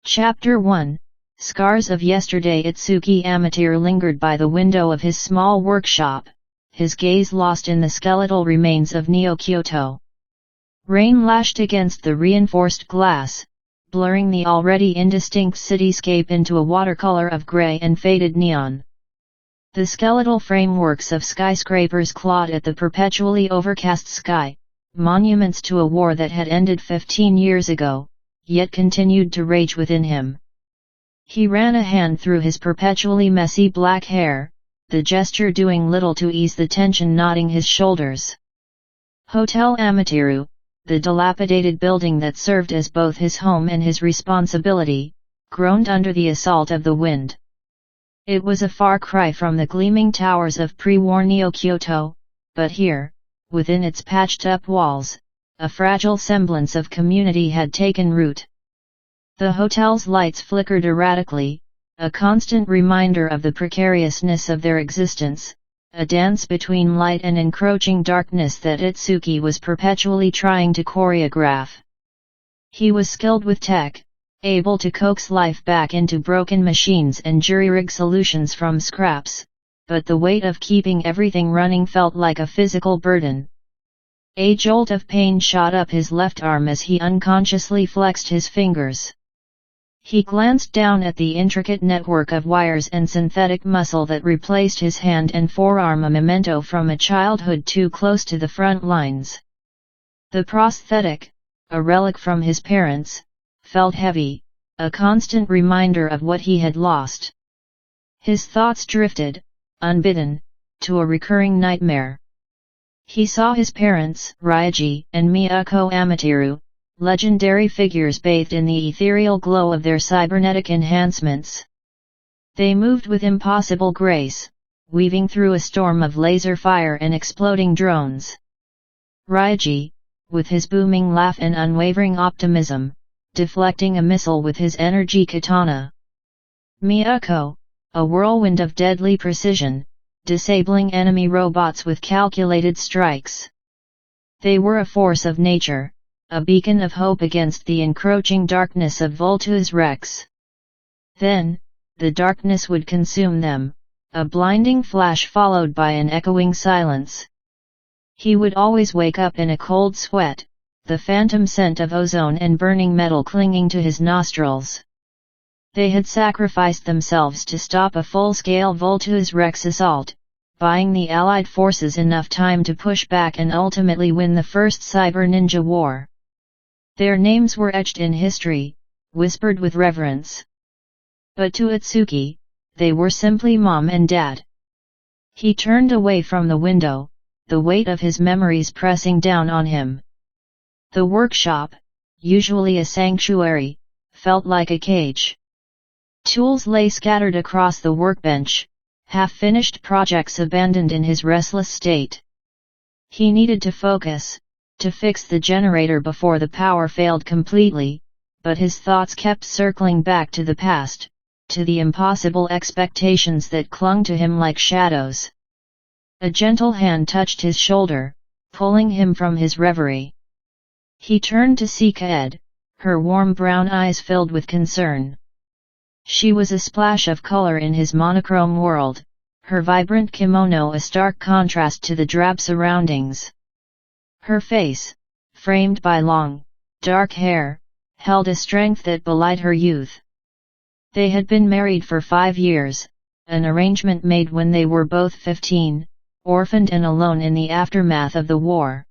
Chapter 1 Scars of Yesterday. Itsuki Amateur lingered by the window of his small workshop, his gaze lost in the skeletal remains of Neo-Kyoto. Rain lashed against the reinforced glass, blurring the already indistinct cityscape into a watercolor of gray and faded neon. The skeletal frameworks of skyscrapers clawed at the perpetually overcast sky, monuments to a war that had ended 15 years ago, yet continued to rage within him. He ran a hand through his perpetually messy black hair, the gesture doing little to ease the tension knotting his shoulders. Hotel Amaterasu, the dilapidated building that served as both his home and his responsibility, groaned under the assault of the wind. It was a far cry from the gleaming towers of pre-war Neo-Kyoto, but here, within its patched-up walls, a fragile semblance of community had taken root. The hotel's lights flickered erratically, a constant reminder of the precariousness of their existence, a dance between light and encroaching darkness that Itsuki was perpetually trying to choreograph. He was skilled with tech, able to coax life back into broken machines and jury-rig solutions from scraps, but the weight of keeping everything running felt like a physical burden. A jolt of pain shot up his left arm as he unconsciously flexed his fingers. He glanced down at the intricate network of wires and synthetic muscle that replaced his hand and forearm, a memento from a childhood too close to the front lines. The prosthetic, a relic from his parents, felt heavy, a constant reminder of what he had lost. His thoughts drifted, unbidden, to a recurring nightmare. He saw his parents, Ryuji and Miyako Amaterasu, legendary figures bathed in the ethereal glow of their cybernetic enhancements. They moved with impossible grace, weaving through a storm of laser fire and exploding drones. Ryuji, with his booming laugh and unwavering optimism, deflecting a missile with his energy katana. Miyako, a whirlwind of deadly precision, disabling enemy robots with calculated strikes. They were a force of nature, a beacon of hope against the encroaching darkness of Volta's Rex. Then, the darkness would consume them, a blinding flash followed by an echoing silence. He would always wake up in a cold sweat, the phantom scent of ozone and burning metal clinging to his nostrils. They had sacrificed themselves to stop a full-scale Volta's Rex assault, buying the Allied forces enough time to push back and ultimately win the First Cyber Ninja War. Their names were etched in history, whispered with reverence. But to Itsuki, they were simply Mom and Dad. He turned away from the window, the weight of his memories pressing down on him. The workshop, usually a sanctuary, felt like a cage. Tools lay scattered across the workbench, half-finished projects abandoned in his restless state. He needed to focus, to fix the generator before the power failed completely, but his thoughts kept circling back to the past, to the impossible expectations that clung to him like shadows. A gentle hand touched his shoulder, pulling him from his reverie. He turned to see Kaed, her warm brown eyes filled with concern. She was a splash of color in his monochrome world, her vibrant kimono a stark contrast to the drab surroundings. Her face, framed by long, dark hair, held a strength that belied her youth. They had been married for 5 years, an arrangement made when they were both 15, orphaned and alone in the aftermath of the war.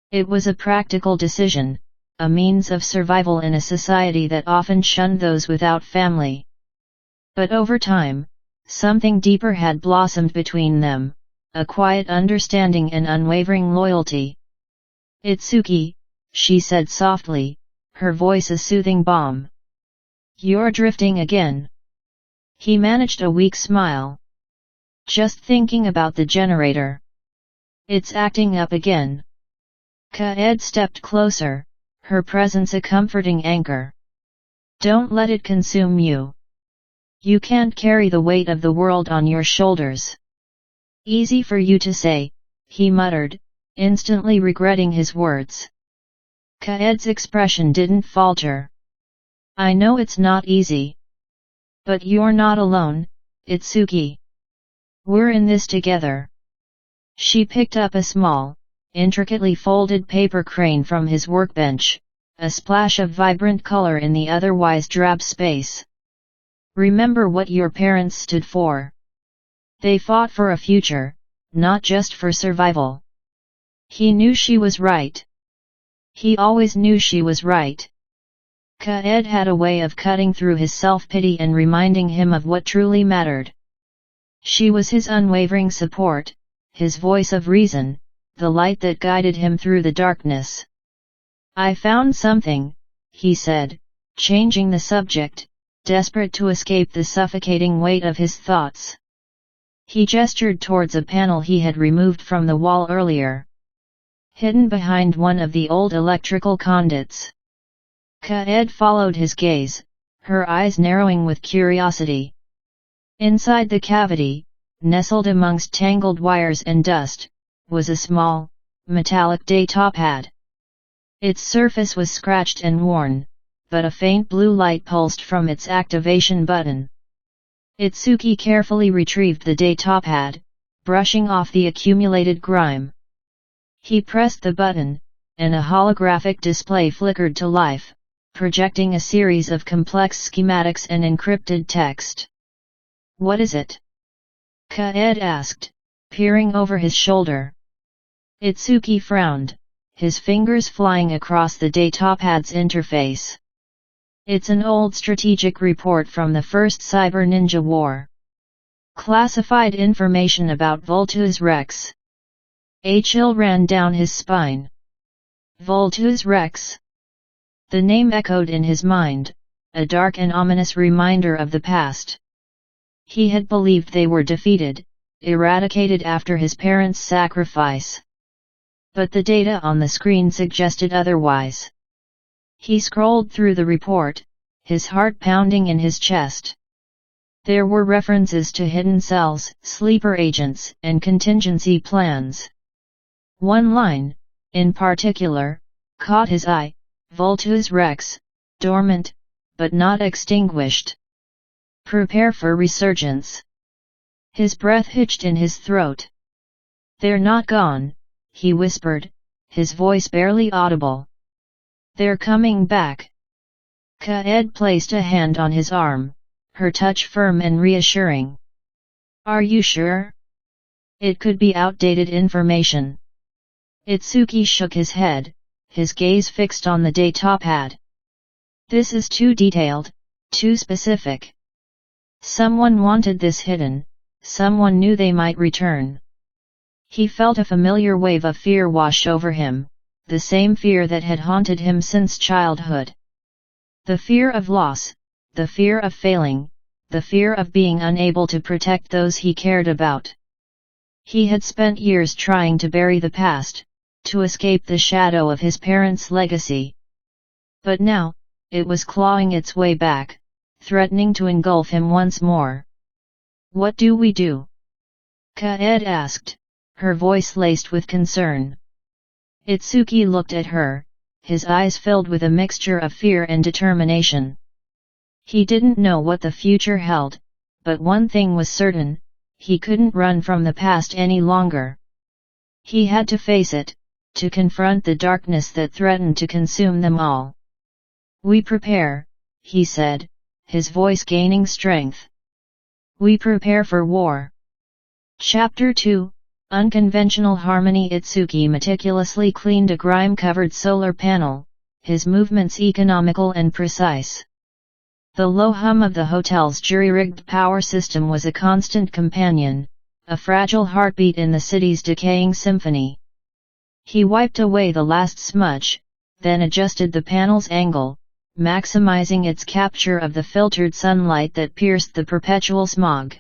It was a practical decision, a means of survival in a society that often shunned those without family. But over time, something deeper had blossomed between them, a quiet understanding and unwavering loyalty. "Itsuki," she said softly, her voice a soothing balm. "You're drifting again." He managed a weak smile. "Just thinking about the generator. It's acting up again." Kaed stepped closer, her presence a comforting anchor. "Don't let it consume you. You can't carry the weight of the world on your shoulders." "Easy for you to say," he muttered, instantly regretting his words. Kaed's expression didn't falter. I know it's not easy. But you're not alone, Itsuki. We're in this together. She picked up a small, intricately folded paper crane from his workbench, a splash of vibrant color in the otherwise drab space. Remember what your parents stood for. They fought for a future, not just for survival. He knew she was right. He always knew she was right. Kaed had a way of cutting through his self-pity and reminding him of what truly mattered. She was his unwavering support, his voice of reason, the light that guided him through the darkness. I found something, he said, changing the subject, desperate to escape the suffocating weight of his thoughts. He gestured towards a panel he had removed from the wall earlier. Hidden behind one of the old electrical conduits. Kaed followed his gaze, her eyes narrowing with curiosity. Inside the cavity, nestled amongst tangled wires and dust, was a small, metallic data pad. Its surface was scratched and worn, but a faint blue light pulsed from its activation button. Itsuki carefully retrieved the data pad, brushing off the accumulated grime. He pressed the button, and a holographic display flickered to life, projecting a series of complex schematics and encrypted text. What is it? Kaed asked, peering over his shoulder. Itsuki frowned, his fingers flying across the datapad's interface. It's an old strategic report from the first Cyber Ninja War. Classified information about Vultus Rex. A chill ran down his spine. Vultus Rex? The name echoed in his mind, a dark and ominous reminder of the past. He had believed they were defeated, eradicated after his parents' sacrifice. But the data on the screen suggested otherwise. He scrolled through the report, his heart pounding in his chest. There were references to hidden cells, sleeper agents, and contingency plans. One line, in particular, caught his eye: Vultus Rex, dormant, but not extinguished. Prepare for resurgence. His breath hitched in his throat. They're not gone, he whispered, his voice barely audible. They're coming back. Kaed placed a hand on his arm, her touch firm and reassuring. Are you sure? It could be outdated information. Itsuki shook his head, his gaze fixed on the datapad. This is too detailed, too specific. Someone wanted this hidden, someone knew they might return. He felt a familiar wave of fear wash over him, the same fear that had haunted him since childhood. The fear of loss, the fear of failing, the fear of being unable to protect those he cared about. He had spent years trying to bury the past, to escape the shadow of his parents' legacy. But now, it was clawing its way back, threatening to engulf him once more. What do we do? Kaed asked, her voice laced with concern. Itsuki looked at her, his eyes filled with a mixture of fear and determination. He didn't know what the future held, but one thing was certain: he couldn't run from the past any longer. He had to face it, to confront the darkness that threatened to consume them all. We prepare, he said, his voice gaining strength. We prepare for war. Chapter 2, Unconventional Harmony. Itsuki meticulously cleaned a grime-covered solar panel, his movements economical and precise. The low hum of the hotel's jury-rigged power system was a constant companion, a fragile heartbeat in the city's decaying symphony. He wiped away the last smudge, then adjusted the panel's angle, maximizing its capture of the filtered sunlight that pierced the perpetual smog.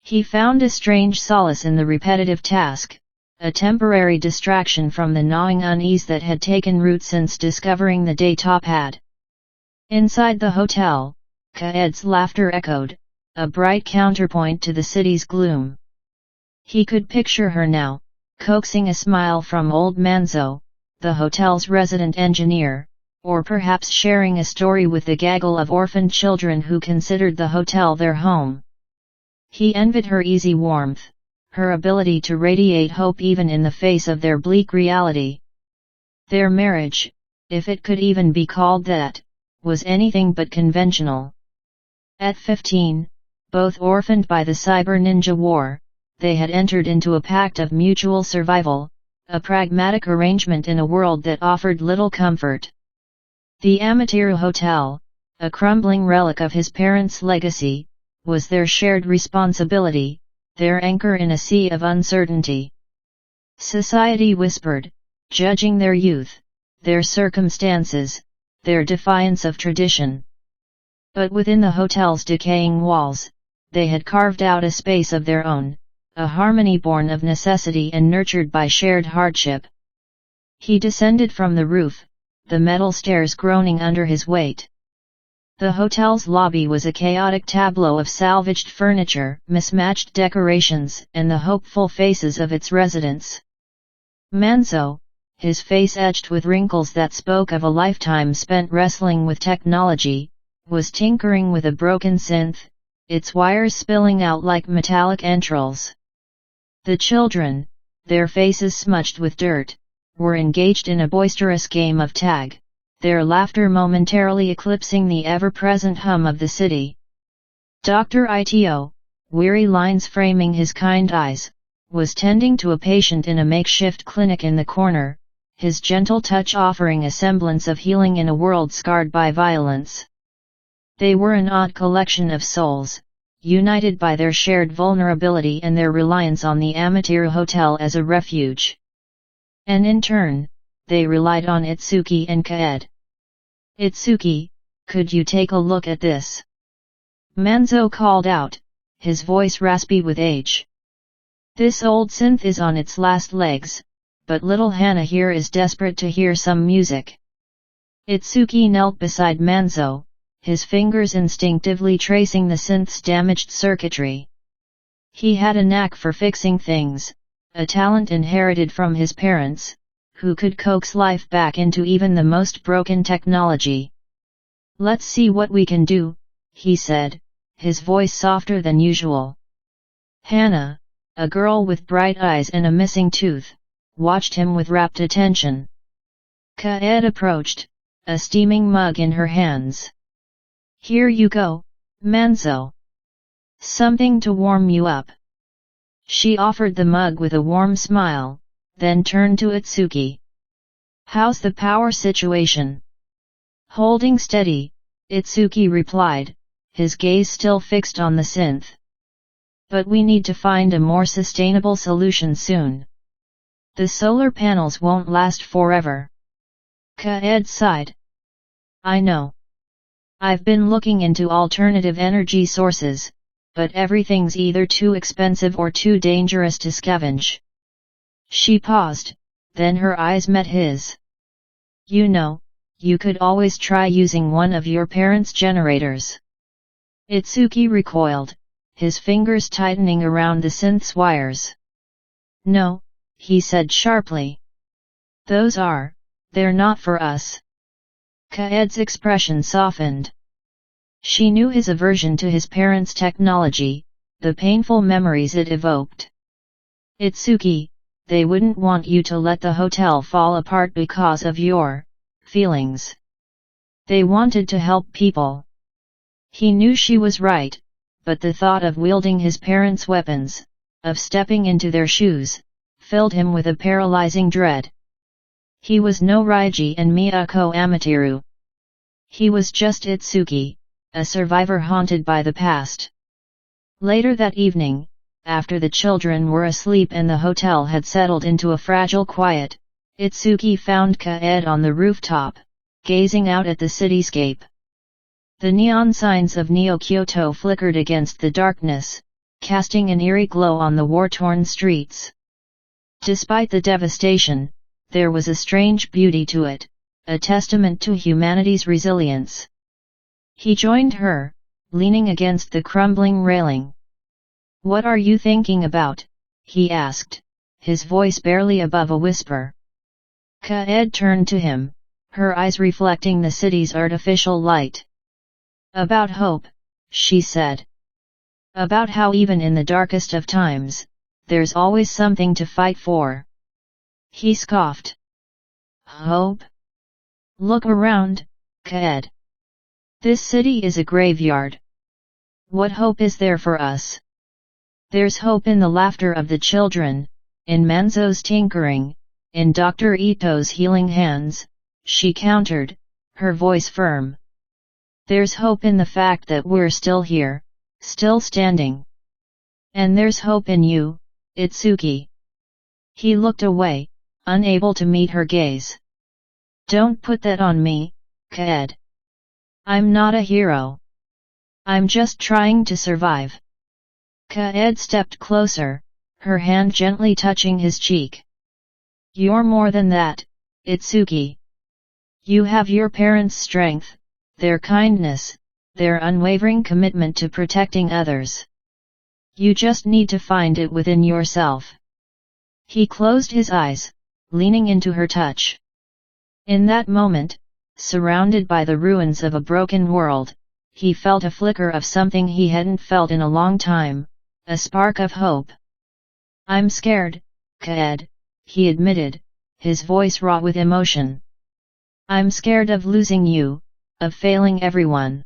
He found a strange solace in the repetitive task, a temporary distraction from the gnawing unease that had taken root since discovering the datapad. Inside the hotel, Kaed's laughter echoed, a bright counterpoint to the city's gloom. He could picture her now, coaxing a smile from old Manzo, the hotel's resident engineer, or perhaps sharing a story with the gaggle of orphaned children who considered the hotel their home. He envied her easy warmth, her ability to radiate hope even in the face of their bleak reality. Their marriage, if it could even be called that, was anything but conventional. At 15, both orphaned by the cyber ninja war, they had entered into a pact of mutual survival, a pragmatic arrangement in a world that offered little comfort. The Amaterasu Hotel, a crumbling relic of his parents' legacy, was their shared responsibility, their anchor in a sea of uncertainty. Society whispered, judging their youth, their circumstances, their defiance of tradition. But within the hotel's decaying walls, they had carved out a space of their own, a harmony born of necessity and nurtured by shared hardship. He descended from the roof, the metal stairs groaning under his weight. The hotel's lobby was a chaotic tableau of salvaged furniture, mismatched decorations, and the hopeful faces of its residents. Manzo, his face etched with wrinkles that spoke of a lifetime spent wrestling with technology, was tinkering with a broken synth, its wires spilling out like metallic entrails. The children, their faces smudged with dirt, were engaged in a boisterous game of tag, their laughter momentarily eclipsing the ever-present hum of the city. Dr. Ito, weary lines framing his kind eyes, was tending to a patient in a makeshift clinic in the corner, his gentle touch offering a semblance of healing in a world scarred by violence. They were an odd collection of souls, united by their shared vulnerability and their reliance on the Amaterasu Hotel as a refuge. And in turn, they relied on Itsuki and Kaed. "Itsuki, could you take a look at this?" Manzo called out, his voice raspy with age. "This old synth is on its last legs, but little Hana here is desperate to hear some music." Itsuki knelt beside Manzo, his fingers instinctively tracing the synth's damaged circuitry. He had a knack for fixing things, a talent inherited from his parents, who could coax life back into even the most broken technology. "Let's see what we can do," he said, his voice softer than usual. Hana, a girl with bright eyes and a missing tooth, watched him with rapt attention. Kaed approached, a steaming mug in her hands. "Here you go, Manzo. Something to warm you up." She offered the mug with a warm smile, then turned to Itsuki. "How's the power situation?" "Holding steady," Itsuki replied, his gaze still fixed on the synth. "But we need to find a more sustainable solution soon. The solar panels won't last forever." Kaed sighed. "I know. I've been looking into alternative energy sources, but everything's either too expensive or too dangerous to scavenge." She paused, then her eyes met his. "You know, you could always try using one of your parents' generators." Itsuki recoiled, his fingers tightening around the synth's wires. "No," he said sharply. They're not for us." Kaed's expression softened. She knew his aversion to his parents' technology, the painful memories it evoked. "Itsuki, they wouldn't want you to let the hotel fall apart because of your feelings. They wanted to help people." He knew she was right, but the thought of wielding his parents' weapons, of stepping into their shoes, filled him with a paralyzing dread. He was no Raiji and Miyako Amaterasu. He was just Itsuki, a survivor haunted by the past. Later that evening, after the children were asleep and the hotel had settled into a fragile quiet, Itsuki found Kaed on the rooftop, gazing out at the cityscape. The neon signs of Neo-Kyoto flickered against the darkness, casting an eerie glow on the war-torn streets. Despite the devastation, there was a strange beauty to it, a testament to humanity's resilience. He joined her, leaning against the crumbling railing. "What are you thinking about?" he asked, his voice barely above a whisper. Kaed turned to him, her eyes reflecting the city's artificial light. About hope, she said. About how even in the darkest of times, there's always something to fight for. He scoffed. Hope? Look around, Kaed. This city is a graveyard. What hope is there for us? There's hope in the laughter of the children, in Manzo's tinkering, in Dr. Ito's healing hands, she countered, her voice firm. There's hope in the fact that we're still here, still standing. And there's hope in you, Itsuki. He looked away, unable to meet her gaze. Don't put that on me, Kaed. I'm not a hero. I'm just trying to survive. Kaed stepped closer, her hand gently touching his cheek. You're more than that, Itsuki. You have your parents' strength, their kindness, their unwavering commitment to protecting others. You just need to find it within yourself. He closed his eyes, leaning into her touch. In that moment, surrounded by the ruins of a broken world, he felt a flicker of something he hadn't felt in a long time, a spark of hope. I'm scared, Kaed, he admitted, his voice raw with emotion. I'm scared of losing you, of failing everyone.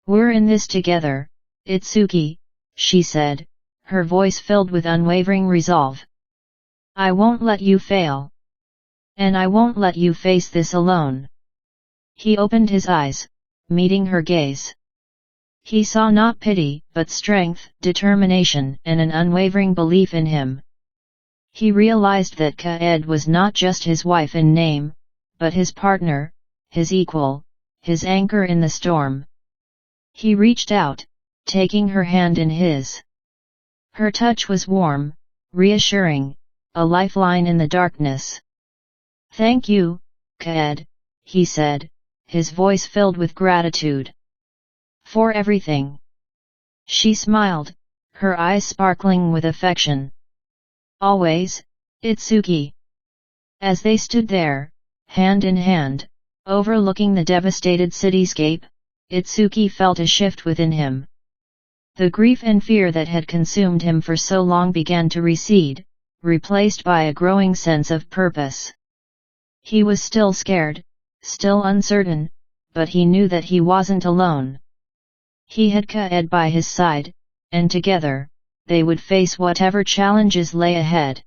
We're in this together, Itsuki, she said, her voice filled with unwavering resolve. I won't let you fail. And I won't let you face this alone. He opened his eyes, meeting her gaze. He saw not pity, but strength, determination, and an unwavering belief in him. He realized that Kaed was not just his wife in name, but his partner, his equal, his anchor in the storm. He reached out, taking her hand in his. Her touch was warm, reassuring, a lifeline in the darkness. Thank you, Kaed, he said, his voice filled with gratitude. For everything. She smiled, her eyes sparkling with affection. Always, Itsuki. As they stood there, hand in hand, overlooking the devastated cityscape, Itsuki felt a shift within him. The grief and fear that had consumed him for so long began to recede, replaced by a growing sense of purpose. He was still scared, still uncertain, but he knew that he wasn't alone. He had Kaed by his side, and together, they would face whatever challenges lay ahead.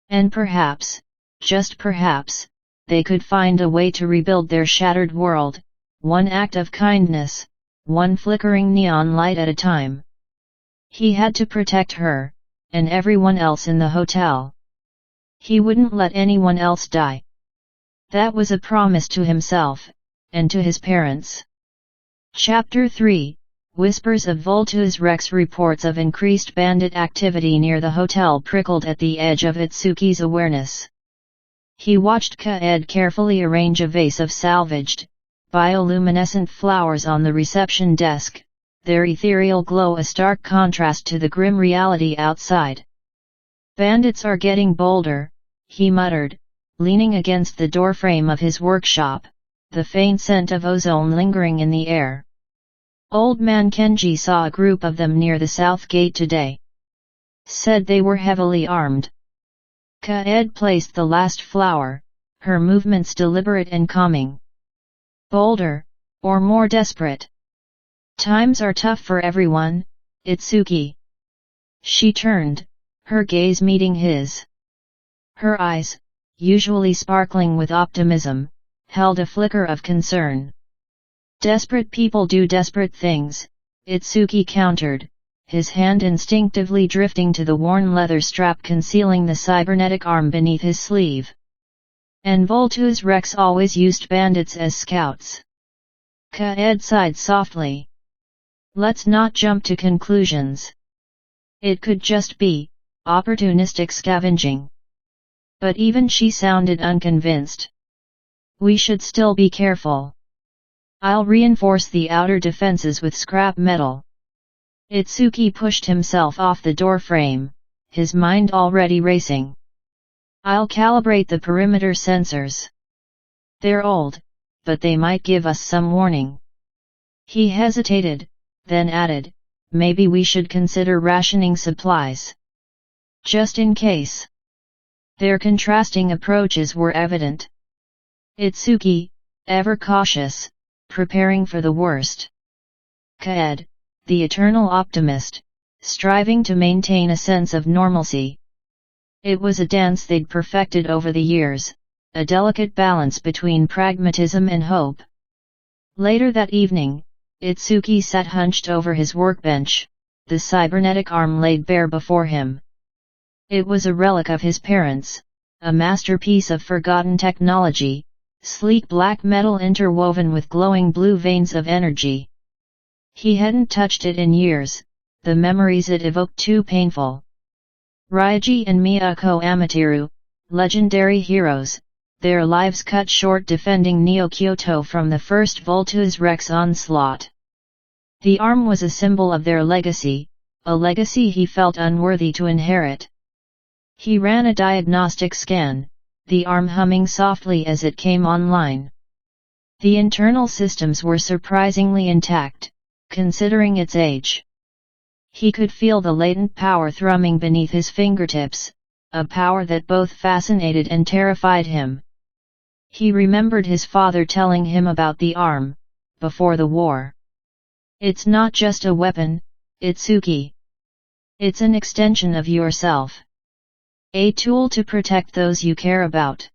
And perhaps, just perhaps, they could find a way to rebuild their shattered world, one act of kindness, one flickering neon light at a time. He had to protect her, and everyone else in the hotel. He wouldn't let anyone else die. That was a promise to himself, and to his parents. Chapter 3, Whispers of Voltu's Rex. Reports of increased bandit activity near the hotel prickled at the edge of Itsuki's awareness. He watched Kaed carefully arrange a vase of salvaged, bioluminescent flowers on the reception desk, their ethereal glow a stark contrast to the grim reality outside. Bandits are getting bolder, he muttered, leaning against the doorframe of his workshop, the faint scent of ozone lingering in the air. Old man Kenji saw a group of them near the south gate today. Said they were heavily armed. Kaed placed the last flower, her movements deliberate and calming. Bolder, or more desperate? Times are tough for everyone, Itsuki. She turned, her gaze meeting his. Her eyes, usually sparkling with optimism, held a flicker of concern. Desperate people do desperate things, Itsuki countered, his hand instinctively drifting to the worn leather strap concealing the cybernetic arm beneath his sleeve. And Voltu's Rex always used bandits as scouts. Kaed sighed softly. Let's not jump to conclusions. It could just be opportunistic scavenging. But even she sounded unconvinced. We should still be careful. I'll reinforce the outer defenses with scrap metal. Itsuki pushed himself off the doorframe, his mind already racing. I'll calibrate the perimeter sensors. They're old, but they might give us some warning. He hesitated, then added, maybe we should consider rationing supplies. Just in case. Their contrasting approaches were evident. Itsuki, ever cautious, preparing for the worst. Kaed, the eternal optimist, striving to maintain a sense of normalcy. It was a dance they'd perfected over the years, a delicate balance between pragmatism and hope. Later that evening, Itsuki sat hunched over his workbench, the cybernetic arm laid bare before him. It was a relic of his parents, a masterpiece of forgotten technology, sleek black metal interwoven with glowing blue veins of energy. He hadn't touched it in years, the memories it evoked too painful. Ryuji and Miyako Amiteru, legendary heroes, their lives cut short defending Neo-Kyoto from the first Voltus Rex onslaught. The arm was a symbol of their legacy, a legacy he felt unworthy to inherit. He ran a diagnostic scan, the arm humming softly as it came online. The internal systems were surprisingly intact, considering its age. He could feel the latent power thrumming beneath his fingertips, a power that both fascinated and terrified him. He remembered his father telling him about the arm, before the war. It's not just a weapon, Itsuki. It's an extension of yourself. A tool to protect those you care about.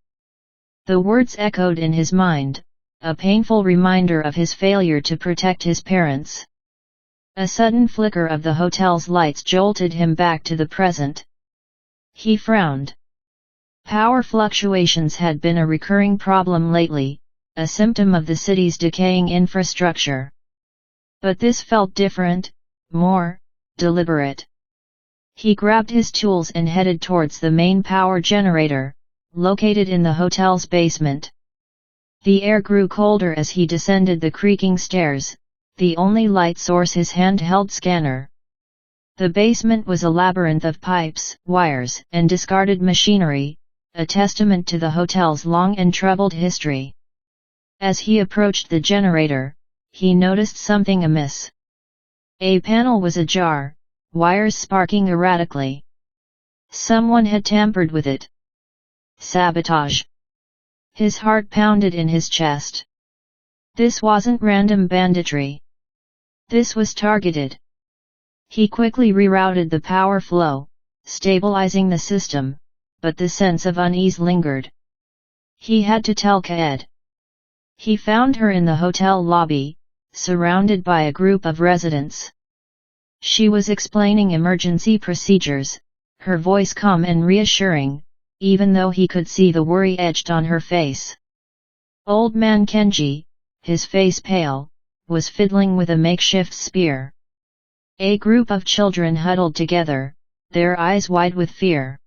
The words echoed in his mind, a painful reminder of his failure to protect his parents. A sudden flicker of the hotel's lights jolted him back to the present. He frowned. Power fluctuations had been a recurring problem lately, a symptom of the city's decaying infrastructure. But this felt different, more deliberate. He grabbed his tools and headed towards the main power generator, located in the hotel's basement. The air grew colder as he descended the creaking stairs, the only light source his handheld scanner. The basement was a labyrinth of pipes, wires, and discarded machinery, a testament to the hotel's long and troubled history. As he approached the generator, he noticed something amiss. A panel was ajar, wires sparking erratically. Someone had tampered with it. Sabotage. His heart pounded in his chest. This wasn't random banditry. This was targeted. He quickly rerouted the power flow, stabilizing the system, but the sense of unease lingered. He had to tell Kaed. He found her in the hotel lobby, surrounded by a group of residents. She was explaining emergency procedures, her voice calm and reassuring, even though he could see the worry etched on her face. Old man Kenji, his face pale, was fiddling with a makeshift spear. A group of children huddled together, their eyes wide with fear.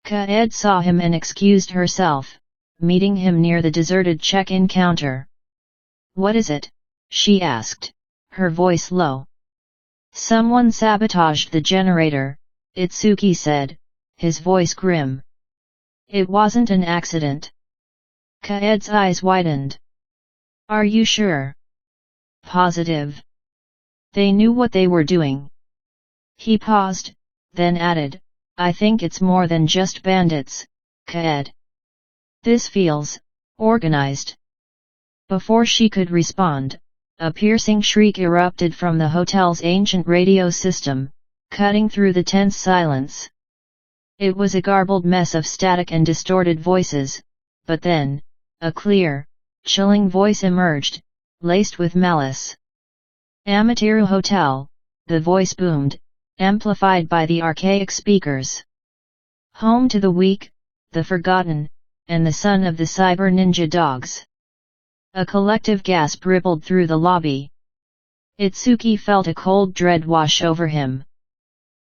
Kaed saw him and excused herself, meeting him near the deserted check-in counter. "What is it?" she asked, her voice low. "Someone sabotaged the generator," Itsuki said, his voice grim. "It wasn't an accident." Kaed's eyes widened. "Are you sure?" "Positive. They knew what they were doing." He paused, then added, "I think it's more than just bandits, Kaed. This feels organized." Before she could respond, a piercing shriek erupted from the hotel's ancient radio system, cutting through the tense silence. It was a garbled mess of static and distorted voices, but then, a clear, chilling voice emerged, laced with malice. "Amiteru Hotel," the voice boomed, amplified by the archaic speakers. "Home to the weak, the forgotten, and the son of the cyber ninja dogs." A collective gasp rippled through the lobby. Itsuki felt a cold dread wash over him.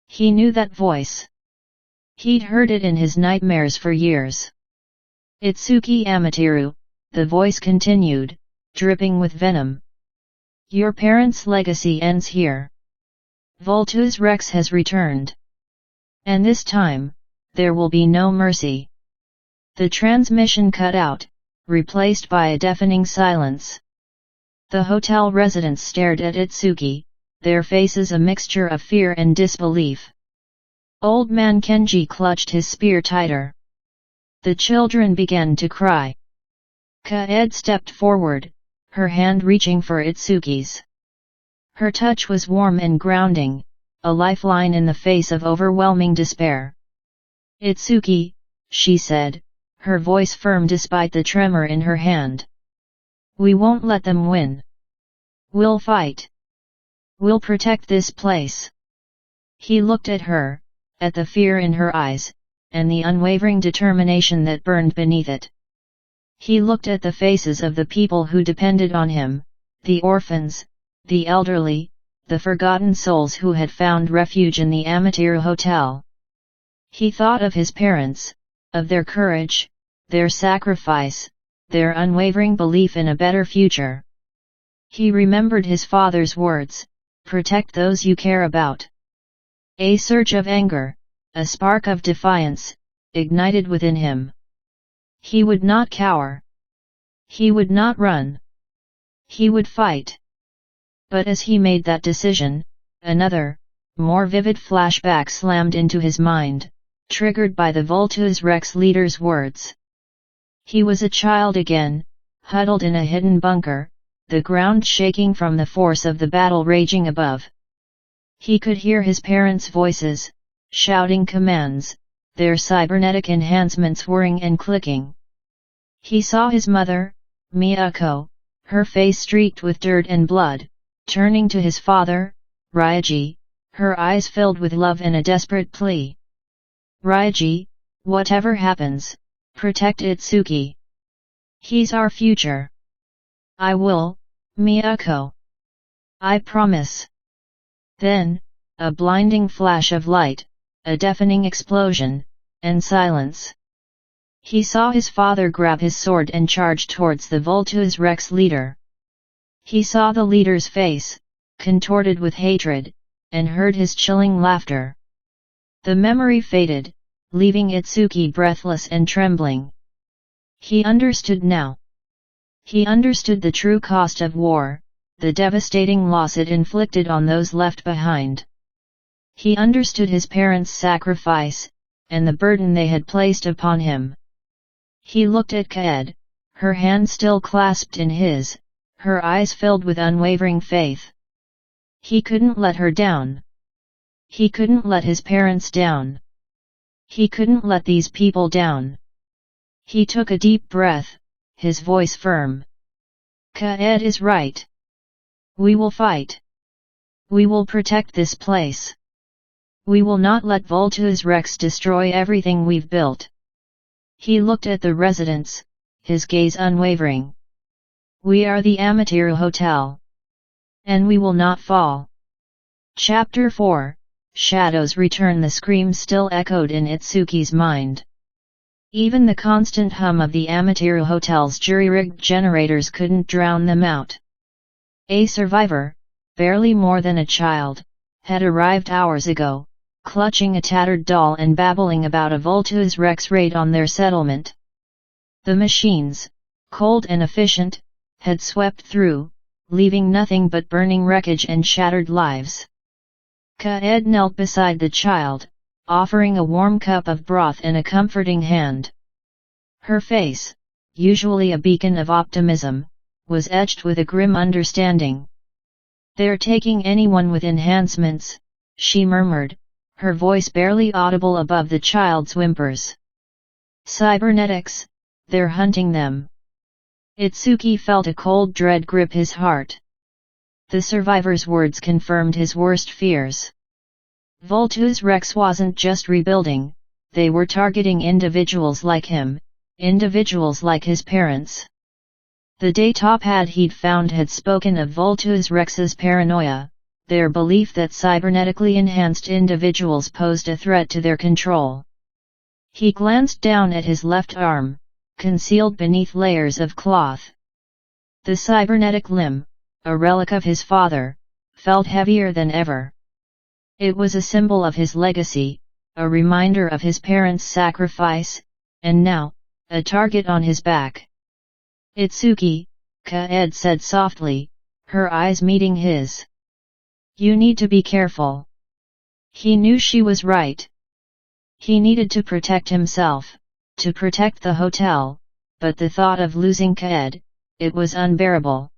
He knew that voice. He'd heard it in his nightmares for years. "Itsuki Amiteru," the voice continued, dripping with venom. "Your parents' legacy ends here. Voltus Rex has returned. And this time, there will be no mercy." The transmission cut out, replaced by a deafening silence. The hotel residents stared at Itsuki, their faces a mixture of fear and disbelief. Old man Kenji clutched his spear tighter. The children began to cry. Kaede stepped forward, her hand reaching for Itsuki's. Her touch was warm and grounding, a lifeline in the face of overwhelming despair. "Itsuki," she said, her voice firm despite the tremor in her hand. "We won't let them win. We'll fight. We'll protect this place." He looked at her, at the fear in her eyes, and the unwavering determination that burned beneath it. He looked at the faces of the people who depended on him, the orphans, the elderly, the forgotten souls who had found refuge in the Amaterasu Hotel. He thought of his parents, of their courage, their sacrifice, their unwavering belief in a better future. He remembered his father's words, "Protect those you care about." A surge of anger, a spark of defiance, ignited within him. He would not cower. He would not run. He would fight. But as he made that decision, another, more vivid flashback slammed into his mind, triggered by the Vultus Rex leader's words. He was a child again, huddled in a hidden bunker, the ground shaking from the force of the battle raging above. He could hear his parents' voices, shouting commands, their cybernetic enhancements whirring and clicking. He saw his mother, Miyako, her face streaked with dirt and blood, turning to his father, Ryoji, her eyes filled with love and a desperate plea. "Ryoji, whatever happens, protect Itsuki. He's our future." "I will, Miyako. I promise." Then, a blinding flash of light, a deafening explosion, and silence. He saw his father grab his sword and charge towards the Vultus Rex leader. He saw the leader's face, contorted with hatred, and heard his chilling laughter. The memory faded, leaving Itsuki breathless and trembling. He understood now. He understood the true cost of war, the devastating loss it inflicted on those left behind. He understood his parents' sacrifice, and the burden they had placed upon him. He looked at Kaede, her hand still clasped in his, her eyes filled with unwavering faith. He couldn't let her down. He couldn't let his parents down. He couldn't let these people down. He took a deep breath, his voice firm. "Kaede is right. We will fight. We will protect this place. We will not let Vultus Rex destroy everything we've built." He looked at the residents, his gaze unwavering. "We are the Amaterasu Hotel. And we will not fall." Chapter 4, Shadows Return. The scream still echoed in Itsuki's mind. Even the constant hum of the Amaterasu Hotel's jury-rigged generators couldn't drown them out. A survivor, barely more than a child, had arrived hours ago, clutching a tattered doll and babbling about a Vultus Rex raid on their settlement. The machines, cold and efficient, had swept through, leaving nothing but burning wreckage and shattered lives. Kaede knelt beside the child, offering a warm cup of broth and a comforting hand. Her face, usually a beacon of optimism, was etched with a grim understanding. "They're taking anyone with enhancements," she murmured, her voice barely audible above the child's whimpers. "Cybernetics, they're hunting them." Itsuki felt a cold dread grip his heart. The survivor's words confirmed his worst fears. Vultus Rex wasn't just rebuilding, they were targeting individuals like him, individuals like his parents. The datapad he'd found had spoken of Vultus Rex's paranoia, their belief that cybernetically enhanced individuals posed a threat to their control. He glanced down at his left arm, concealed beneath layers of cloth. The cybernetic limb, a relic of his father, felt heavier than ever. It was a symbol of his legacy, a reminder of his parents' sacrifice, and now, a target on his back. Itsuki, Kaed said softly, her eyes meeting his. You need to be careful. He knew she was right. He needed to protect himself, to protect the hotel, but the thought of losing Kaed, it was unbearable.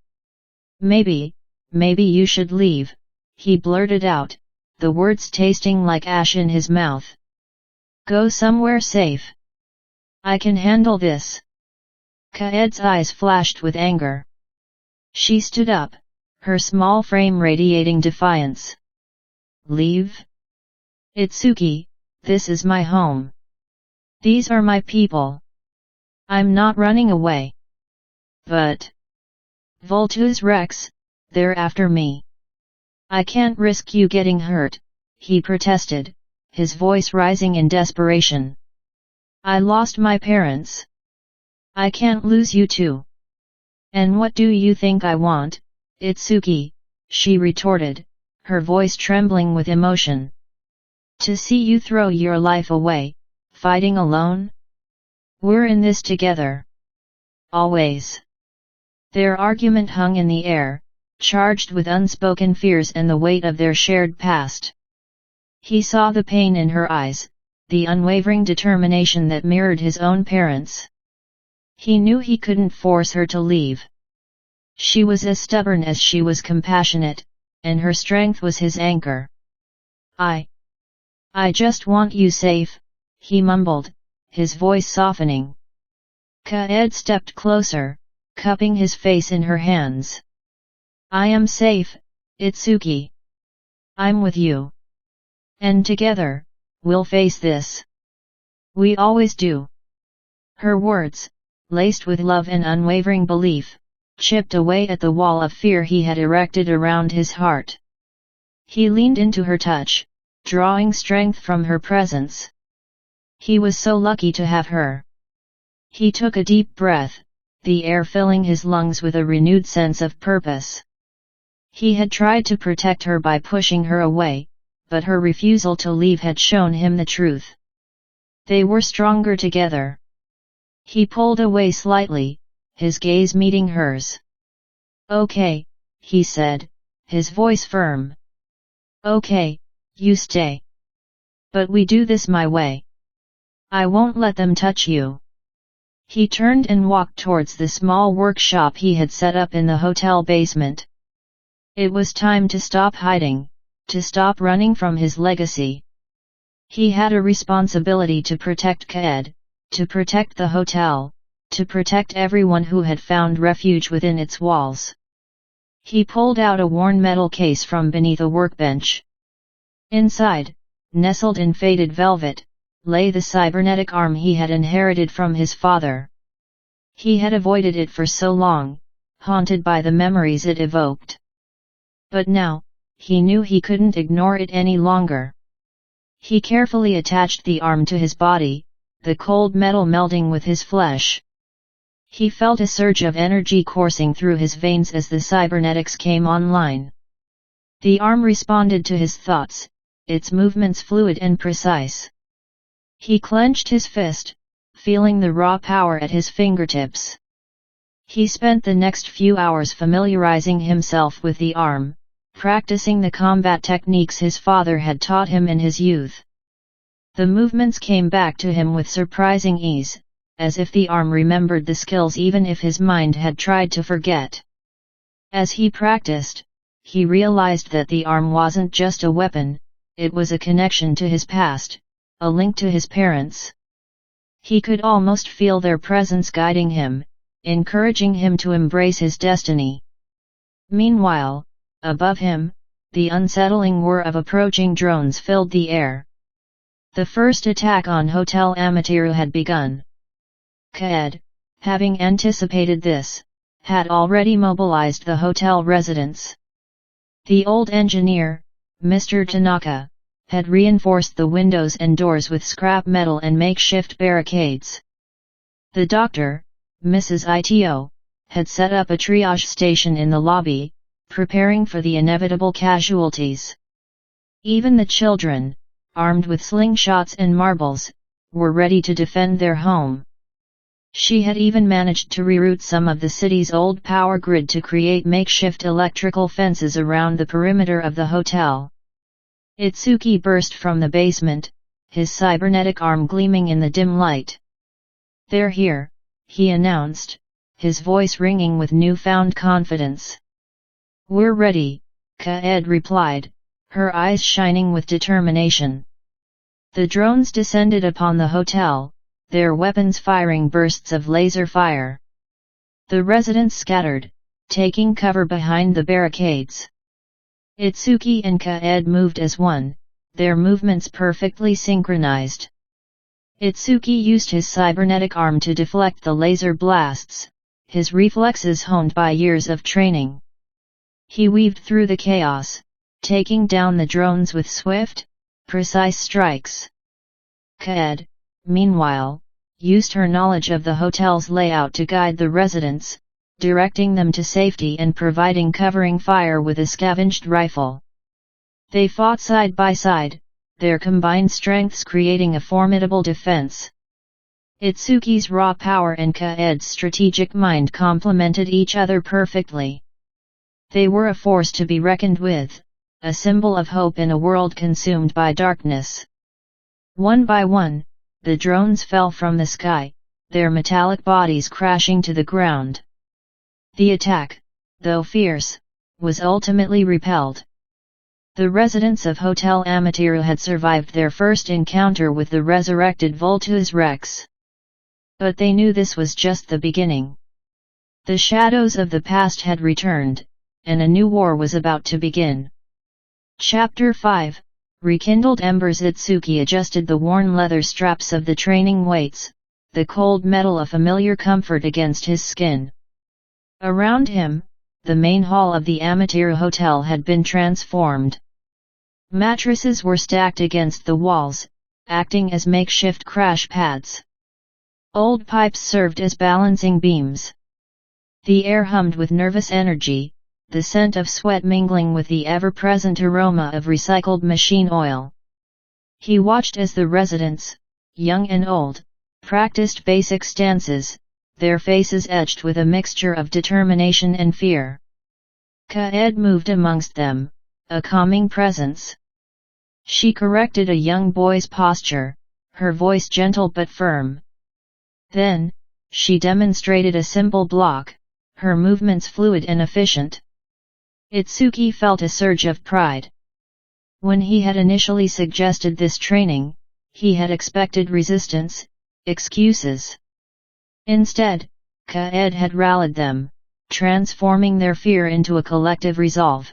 Maybe you should leave, he blurted out, the words tasting like ash in his mouth. Go somewhere safe. I can handle this. Kaed's eyes flashed with anger. She stood up, her small frame radiating defiance. Leave? Itsuki, this is my home. These are my people. I'm not running away. But Voltus Rex, they're after me. I can't risk you getting hurt, he protested, his voice rising in desperation. I lost my parents. I can't lose you too. And what do you think I want, Itsuki? She retorted, her voice trembling with emotion. To see you throw your life away, fighting alone? We're in this together. Always. Their argument hung in the air, charged with unspoken fears and the weight of their shared past. He saw the pain in her eyes, the unwavering determination that mirrored his own parents. He knew he couldn't force her to leave. She was as stubborn as she was compassionate, and her strength was his anchor. I just want you safe, he mumbled, his voice softening. Kaed stepped closer, cupping his face in her hands. I am safe, Itsuki. I'm with you. And together, we'll face this. We always do. Her words, laced with love and unwavering belief, chipped away at the wall of fear he had erected around his heart. He leaned into her touch, drawing strength from her presence. He was so lucky to have her. He took a deep breath, the air filling his lungs with a renewed sense of purpose. He had tried to protect her by pushing her away, but her refusal to leave had shown him the truth. They were stronger together. He pulled away slightly, his gaze meeting hers. Okay, he said, his voice firm. Okay, you stay. But we do this my way. I won't let them touch you. He turned and walked towards the small workshop he had set up in the hotel basement. It was time to stop hiding, to stop running from his legacy. He had a responsibility to protect Kaed, to protect the hotel, to protect everyone who had found refuge within its walls. He pulled out a worn metal case from beneath a workbench. Inside, nestled in faded velvet, lay the cybernetic arm he had inherited from his father. He had avoided it for so long, haunted by the memories it evoked. But now, he knew he couldn't ignore it any longer. He carefully attached the arm to his body, the cold metal melding with his flesh. He felt a surge of energy coursing through his veins as the cybernetics came online. The arm responded to his thoughts, its movements fluid and precise. He clenched his fist, feeling the raw power at his fingertips. He spent the next few hours familiarizing himself with the arm, practicing the combat techniques his father had taught him in his youth. The movements came back to him with surprising ease, as if the arm remembered the skills even if his mind had tried to forget. As he practiced, he realized that the arm wasn't just a weapon, it was a connection to his past, a link to his parents. He could almost feel their presence guiding him, encouraging him to embrace his destiny. Meanwhile, above him, the unsettling whir of approaching drones filled the air. The first attack on Hotel Amaterasu had begun. Kaed, having anticipated this, had already mobilized the hotel residents. The old engineer, Mr. Tanaka, had reinforced the windows and doors with scrap metal and makeshift barricades. The doctor, Mrs. Ito, had set up a triage station in the lobby, preparing for the inevitable casualties. Even the children, armed with slingshots and marbles, were ready to defend their home. She had even managed to reroute some of the city's old power grid to create makeshift electrical fences around the perimeter of the hotel. Itsuki burst from the basement, his cybernetic arm gleaming in the dim light. "They're here," he announced, his voice ringing with newfound confidence. "We're ready," Kaed replied, her eyes shining with determination. The drones descended upon the hotel, their weapons firing bursts of laser fire. The residents scattered, taking cover behind the barricades. Itsuki and Kaed moved as one, their movements perfectly synchronized. Itsuki used his cybernetic arm to deflect the laser blasts, his reflexes honed by years of training. He weaved through the chaos, taking down the drones with swift, precise strikes. Kaed, meanwhile, used her knowledge of the hotel's layout to guide the residents, directing them to safety and providing covering fire with a scavenged rifle. They fought side by side, their combined strengths creating a formidable defense. Itsuki's raw power and Kaed's strategic mind complemented each other perfectly. They were a force to be reckoned with, a symbol of hope in a world consumed by darkness. One by one, the drones fell from the sky, their metallic bodies crashing to the ground. The attack, though fierce, was ultimately repelled. The residents of Hotel Amaterasu had survived their first encounter with the resurrected Vultus Rex. But they knew this was just the beginning. The shadows of the past had returned, and a new war was about to begin. Chapter 5, Rekindled Embers. Itsuki adjusted the worn leather straps of the training weights, the cold metal a familiar comfort against his skin. Around him, the main hall of the Amaterasu Hotel had been transformed. Mattresses were stacked against the walls, acting as makeshift crash pads. Old pipes served as balancing beams. The air hummed with nervous energy, the scent of sweat mingling with the ever-present aroma of recycled machine oil. He watched as the residents, young and old, practiced basic stances, their faces etched with a mixture of determination and fear. Kaed moved amongst them, a calming presence. She corrected a young boy's posture, her voice gentle but firm. Then, she demonstrated a simple block, her movements fluid and efficient. Itsuki felt a surge of pride. When he had initially suggested this training, he had expected resistance, excuses. Instead, Kaed had rallied them, transforming their fear into a collective resolve.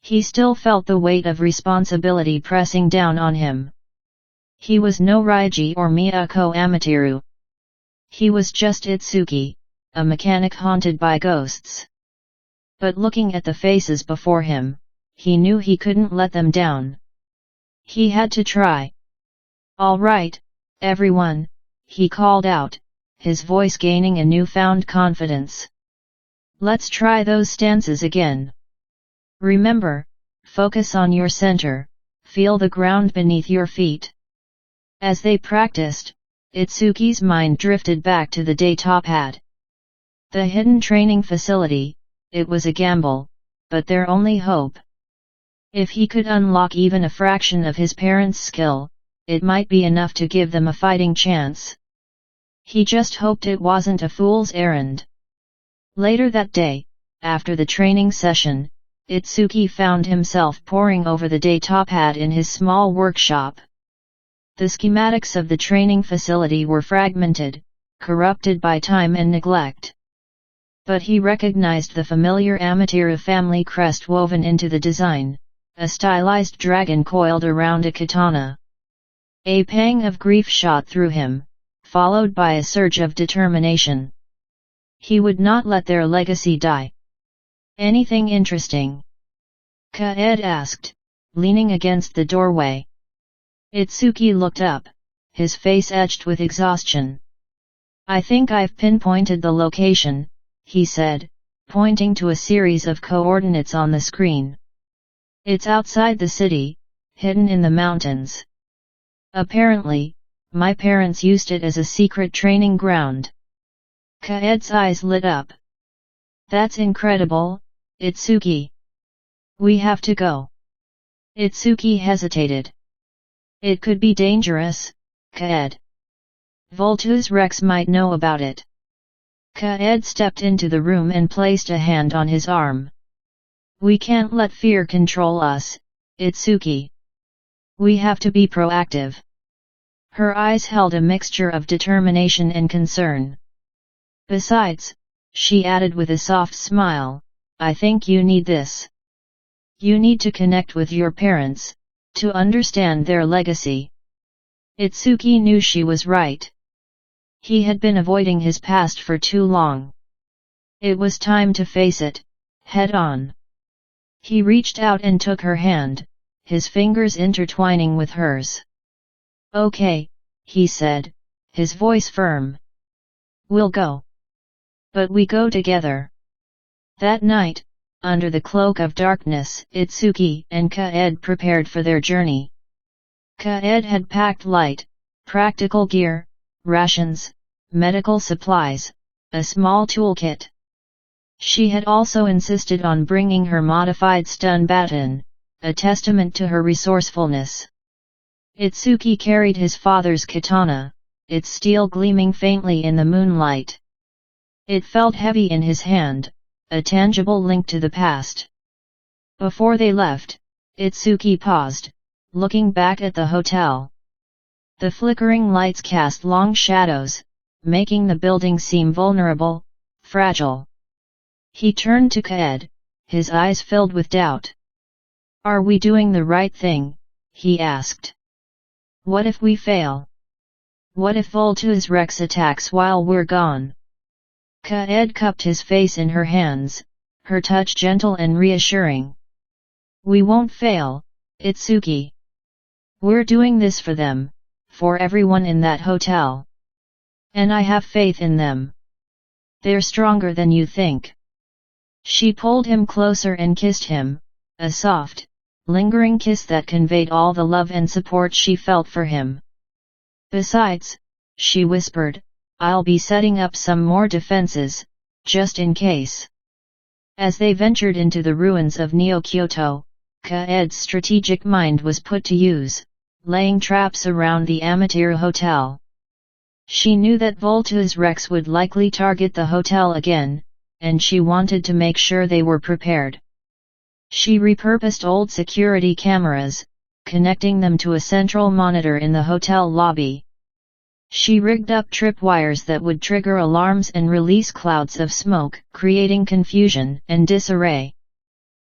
He still felt the weight of responsibility pressing down on him. He was no Raiji or Miyako Amaterasu. He was just Itsuki, a mechanic haunted by ghosts. But looking at the faces before him, he knew he couldn't let them down. He had to try. "All right, everyone," he called out, his voice gaining a newfound confidence. "Let's try those stances again. Remember, focus on your center, feel the ground beneath your feet." As they practiced, Itsuki's mind drifted back to the day Top had. The hidden training facility, it was a gamble, but their only hope. If he could unlock even a fraction of his parents' skill, it might be enough to give them a fighting chance. He just hoped it wasn't a fool's errand. Later that day, after the training session, Itsuki found himself poring over the day Top had in his small workshop. The schematics of the training facility were fragmented, corrupted by time and neglect. But he recognized the familiar Amaterasu family crest woven into the design, a stylized dragon coiled around a katana. A pang of grief shot through him, followed by a surge of determination. He would not let their legacy die. "Anything interesting?" Kaed asked, leaning against the doorway. Itsuki looked up, his face etched with exhaustion. "I think I've pinpointed the location," he said, pointing to a series of coordinates on the screen. "It's outside the city, hidden in the mountains. Apparently, my parents used it as a secret training ground." Kaed's eyes lit up. That's incredible, Itsuki. We have to go. Itsuki hesitated. It could be dangerous, Kaed. Voltus Rex might know about it. Kaed stepped into the room and placed a hand on his arm. We can't let fear control us, Itsuki. We have to be proactive. Her eyes held a mixture of determination and concern. Besides, she added with a soft smile, I think you need this. You need to connect with your parents, to understand their legacy. Itsuki knew she was right. He had been avoiding his past for too long. It was time to face it, head on. He reached out and took her hand, his fingers intertwining with hers. Okay, he said, his voice firm. We'll go. But we go together. That night, under the cloak of darkness, Itsuki and Kaed prepared for their journey. Kaed had packed light, practical gear, rations, medical supplies, a small toolkit. She had also insisted on bringing her modified stun baton, a testament to her resourcefulness. Itsuki carried his father's katana, its steel gleaming faintly in the moonlight. It felt heavy in his hand, a tangible link to the past. Before they left, Itsuki paused, looking back at the hotel. The flickering lights cast long shadows, making the building seem vulnerable, fragile. He turned to Kaed, his eyes filled with doubt. Are we doing the right thing? He asked. What if we fail? What if Voltus Rex attacks while we're gone? Kaed cupped his face in her hands, her touch gentle and reassuring. We won't fail, Itsuki. We're doing this for them, for everyone in that hotel. And I have faith in them. They're stronger than you think. She pulled him closer and kissed him, a soft, lingering kiss that conveyed all the love and support she felt for him. Besides, she whispered, I'll be setting up some more defenses, just in case. As they ventured into the ruins of Neo-Kyoto, Kaed's strategic mind was put to use, laying traps around the Amaterasu Hotel. She knew that Voltus Rex would likely target the hotel again, and she wanted to make sure they were prepared. She repurposed old security cameras, connecting them to a central monitor in the hotel lobby. She rigged up tripwires that would trigger alarms and release clouds of smoke, creating confusion and disarray.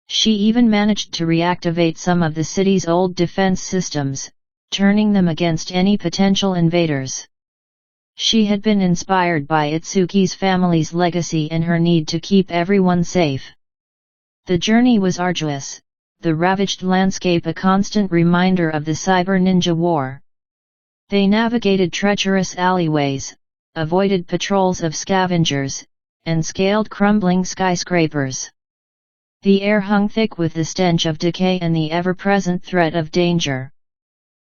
She even managed to reactivate some of the city's old defense systems, turning them against any potential invaders. She had been inspired by Itsuki's family's legacy and her need to keep everyone safe. The journey was arduous, the ravaged landscape a constant reminder of the cyber ninja war. They navigated treacherous alleyways, avoided patrols of scavengers, and scaled crumbling skyscrapers. The air hung thick with the stench of decay and the ever-present threat of danger.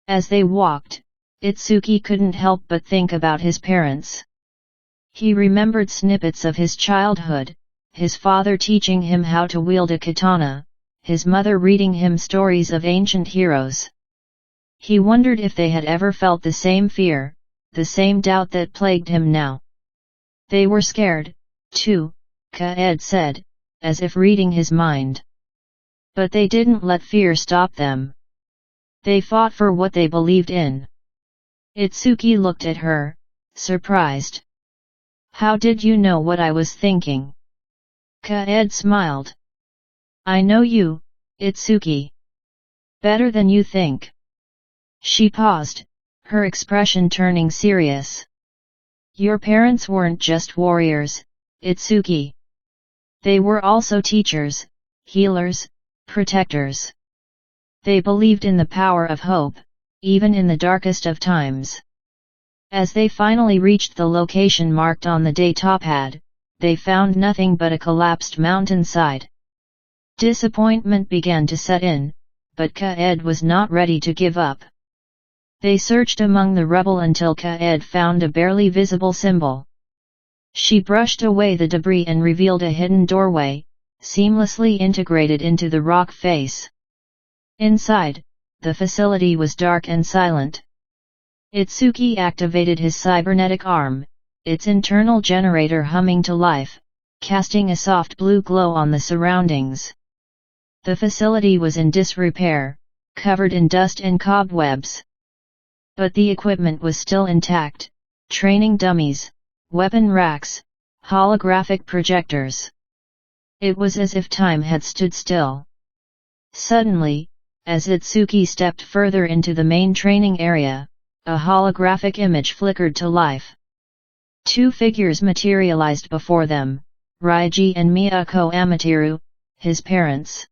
As they walked, Itsuki couldn't help but think about his parents. He remembered snippets of his childhood, his father teaching him how to wield a katana, his mother reading him stories of ancient heroes. He wondered if they had ever felt the same fear, the same doubt that plagued him now. They were scared, too, Kaed said, as if reading his mind. But they didn't let fear stop them. They fought for what they believed in. Itsuki looked at her, surprised. How did you know what I was thinking? Kaed smiled. I know you, Itsuki. Better than you think. She paused, her expression turning serious. Your parents weren't just warriors, Itsuki. They were also teachers, healers, protectors. They believed in the power of hope, even in the darkest of times. As they finally reached the location marked on the datapad, they found nothing but a collapsed mountainside. Disappointment began to set in, but Kaed was not ready to give up. They searched among the rubble until Kaed found a barely visible symbol. She brushed away the debris and revealed a hidden doorway, seamlessly integrated into the rock face. Inside, the facility was dark and silent. Itsuki activated his cybernetic arm, its internal generator humming to life, casting a soft blue glow on the surroundings. The facility was in disrepair, covered in dust and cobwebs. But the equipment was still intact: training dummies, weapon racks, holographic projectors. It was as if time had stood still. Suddenly, as Itsuki stepped further into the main training area, a holographic image flickered to life. Two figures materialized before them: Ryuji and Miyako Amiteru, his parents.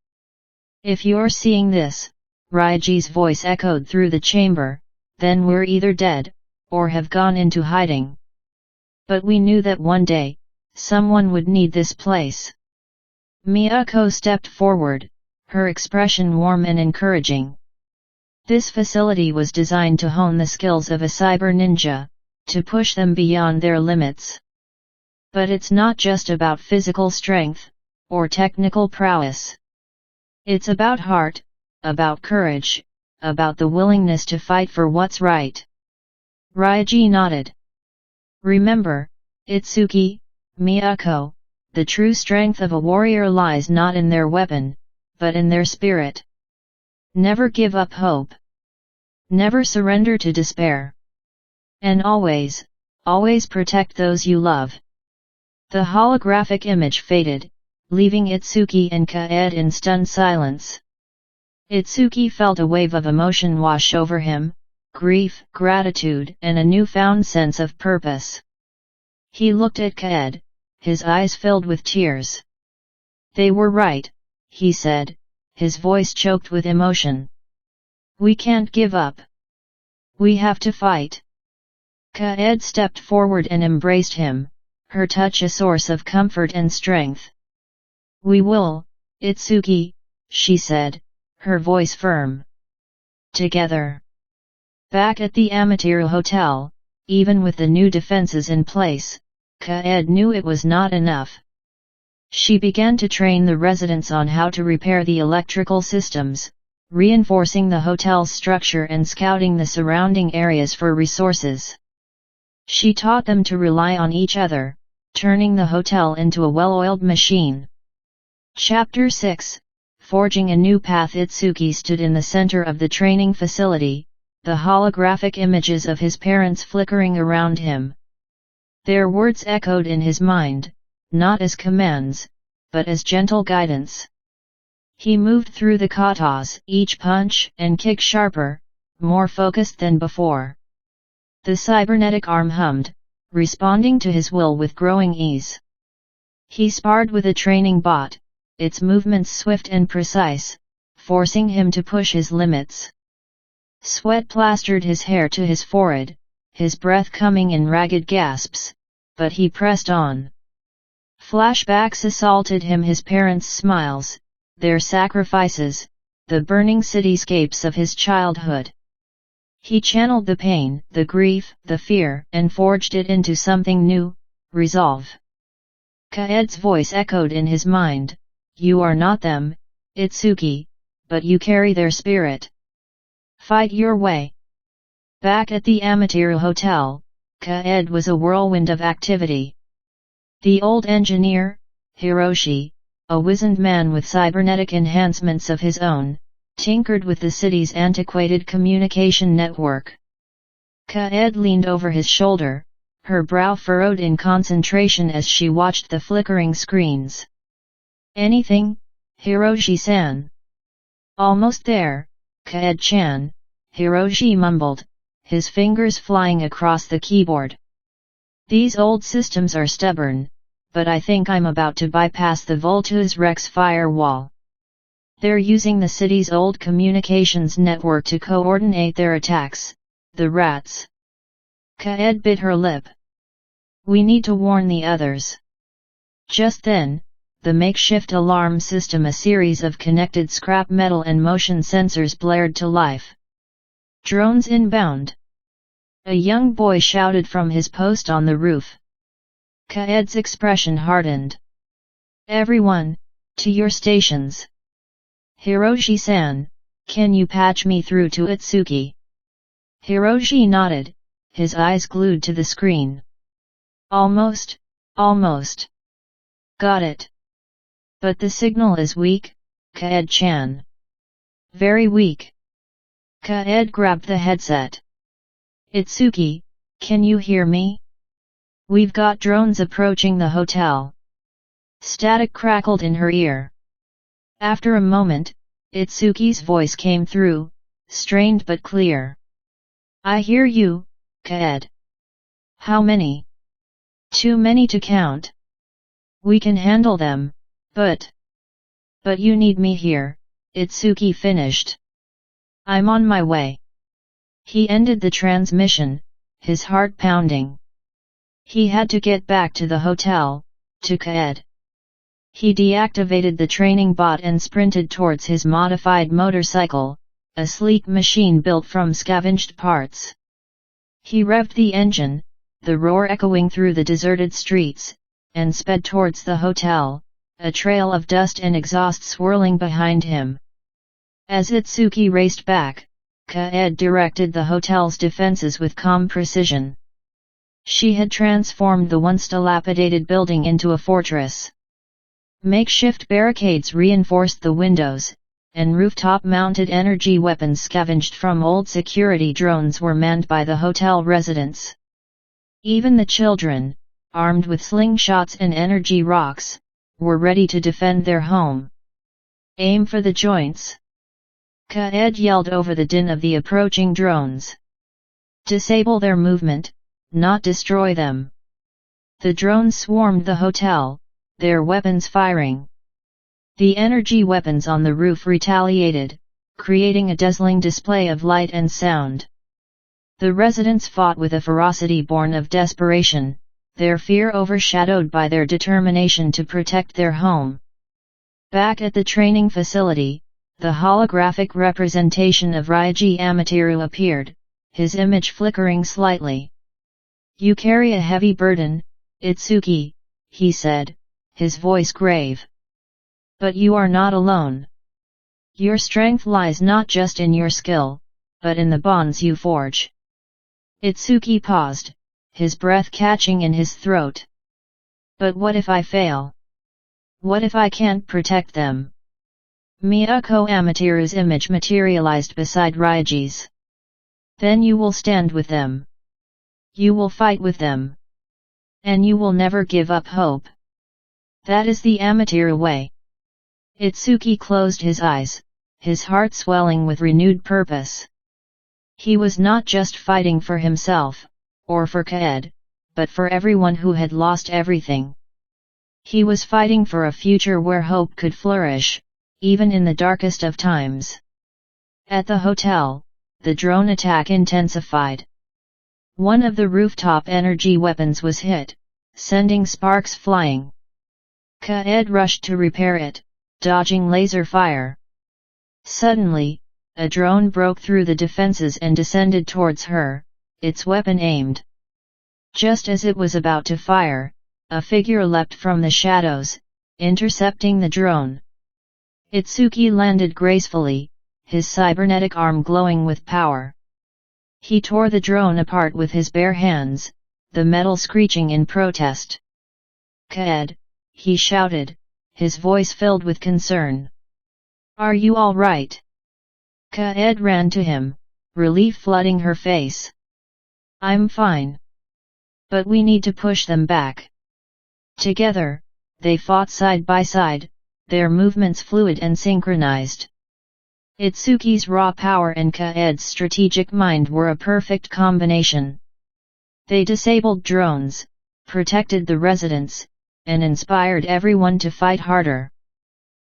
"If you're seeing this," Ryuji's voice echoed through the chamber, "then we're either dead, or have gone into hiding. But we knew that one day, someone would need this place." Miyako stepped forward, her expression warm and encouraging. This facility was designed to hone the skills of a cyber ninja, to push them beyond their limits. But it's not just about physical strength, or technical prowess. It's about heart, about courage, about the willingness to fight for what's right. Ryuji nodded. "Remember, Itsuki, Miyako, the true strength of a warrior lies not in their weapon, but in their spirit. Never give up hope. Never surrender to despair. And always, always protect those you love." The holographic image faded, leaving Itsuki and Kaed in stunned silence. Itsuki felt a wave of emotion wash over him: grief, gratitude, and a newfound sense of purpose. He looked at Kaed, his eyes filled with tears. "They were right," he said, his voice choked with emotion. "We can't give up. We have to fight." Kaed stepped forward and embraced him, her touch a source of comfort and strength. "We will, Itsuki," she said, her voice firm. Together. Back at the Amiteru Hotel, even with the new defenses in place, Kaed knew it was not enough. She began to train the residents on how to repair the electrical systems, reinforcing the hotel's structure and scouting the surrounding areas for resources. She taught them to rely on each other, turning the hotel into a well-oiled machine. Chapter 6: Forging a New Path. Itsuki stood in the center of the training facility, the holographic images of his parents flickering around him. Their words echoed in his mind, not as commands, but as gentle guidance. He moved through the katas, each punch and kick sharper, more focused than before. The cybernetic arm hummed, responding to his will with growing ease. He sparred with a training bot, its movements swift and precise, forcing him to push his limits. Sweat plastered his hair to his forehead, his breath coming in ragged gasps, but he pressed on. Flashbacks assaulted him: his parents' smiles, their sacrifices, the burning cityscapes of his childhood. He channeled the pain, the grief, the fear, and forged it into something new: resolve. Kaed's voice echoed in his mind: "You are not them, Itsuki, but you carry their spirit. Fight your way." Back at the Amiteru Hotel, Kaed was a whirlwind of activity. The old engineer, Hiroshi, a wizened man with cybernetic enhancements of his own, tinkered with the city's antiquated communication network. Kaed leaned over his shoulder, her brow furrowed in concentration as she watched the flickering screens. "Anything, Hiroshi-san?" "Almost there, Kaed-chan," Hiroshi mumbled, his fingers flying across the keyboard. "These old systems are stubborn, but I think I'm about to bypass the Voltus Rex firewall. They're using the city's old communications network to coordinate their attacks, the rats." Kaed bit her lip. "We need to warn the others." Just then, the makeshift alarm system, a series of connected scrap metal and motion sensors, blared to life. "Drones inbound!" a young boy shouted from his post on the roof. Kaed's expression hardened. Everyone, to your stations. Hiroshi-san, can you patch me through to Itsuki? Hiroshi nodded, his eyes glued to the screen. Almost. Got it. But the signal is weak, Kaed-chan. Very weak. Kaed grabbed the headset. Itsuki, can you hear me? We've got drones approaching the hotel. Static crackled in her ear. After a moment, Itsuki's voice came through, strained but clear. I hear you, Kaed. How many? Too many to count. We can handle them, but you need me here, Itsuki finished. I'm on my way. He ended the transmission, his heart pounding. He had to get back to the hotel, to Kaed. He deactivated the training bot and sprinted towards his modified motorcycle, a sleek machine built from scavenged parts. He revved the engine, the roar echoing through the deserted streets, and sped towards the hotel, a trail of dust and exhaust swirling behind him. As Itsuki raced back, Kaed directed the hotel's defenses with calm precision. She had transformed the once dilapidated building into a fortress. Makeshift barricades reinforced the windows, and rooftop-mounted energy weapons scavenged from old security drones were manned by the hotel residents. Even the children, armed with slingshots and energy rocks, were ready to defend their home. Aim for the joints. Kaed yelled over the din of the approaching drones. Disable their movement, not destroy them. The drones swarmed the hotel, their weapons firing. The energy weapons on the roof retaliated, creating a dazzling display of light and sound. The residents fought with a ferocity born of desperation, their fear overshadowed by their determination to protect their home. Back at the training facility, the holographic representation of Ryuji Amateru appeared, his image flickering slightly. You carry a heavy burden, Itsuki, he said, his voice grave. But you are not alone. Your strength lies not just in your skill, but in the bonds you forge. Itsuki paused, his breath catching in his throat. But what if I fail? What if I can't protect them? Miyako Amateru's image materialized beside Ryuji's. Then you will stand with them. You will fight with them. And you will never give up hope. That is the Amateru way. Itsuki closed his eyes, his heart swelling with renewed purpose. He was not just fighting for himself, or for Kaed, but for everyone who had lost everything. He was fighting for a future where hope could flourish, even in the darkest of times. At the hotel, the drone attack intensified. One of the rooftop energy weapons was hit, sending sparks flying. Kaed rushed to repair it, dodging laser fire. Suddenly, a drone broke through the defenses and descended towards her, its weapon aimed. Just as it was about to fire, a figure leapt from the shadows, intercepting the drone. Itsuki landed gracefully, his cybernetic arm glowing with power. He tore the drone apart with his bare hands, the metal screeching in protest. Kaed, he shouted, his voice filled with concern. Are you all right? Kaed ran to him, relief flooding her face. I'm fine. But we need to push them back. Together, they fought side by side, their movements fluid and synchronized. Itsuki's raw power and Kaed's strategic mind were a perfect combination. They disabled drones, protected the residents, and inspired everyone to fight harder.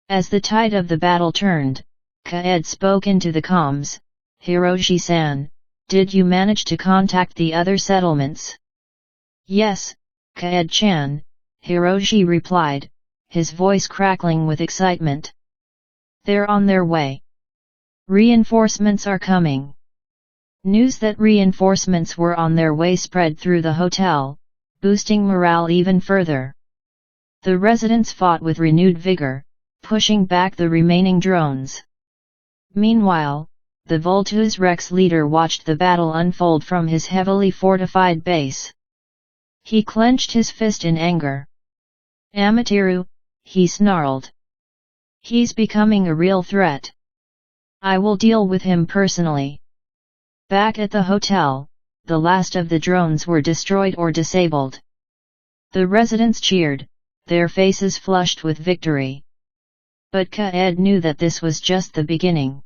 As the tide of the battle turned, Kaed spoke into the comms. Hiroshi-san, did you manage to contact the other settlements? Yes, Kaed-chan, Hiroshi replied, his voice crackling with excitement. They're on their way. Reinforcements are coming. News that reinforcements were on their way spread through the hotel, boosting morale even further. The residents fought with renewed vigor, pushing back the remaining drones. Meanwhile, the Vultus Rex leader watched the battle unfold from his heavily fortified base. He clenched his fist in anger. "Amaterasu," he snarled. "He's becoming a real threat. I will deal with him personally." Back at the hotel, the last of the drones were destroyed or disabled. The residents cheered, their faces flushed with victory. But Kaed knew that this was just the beginning.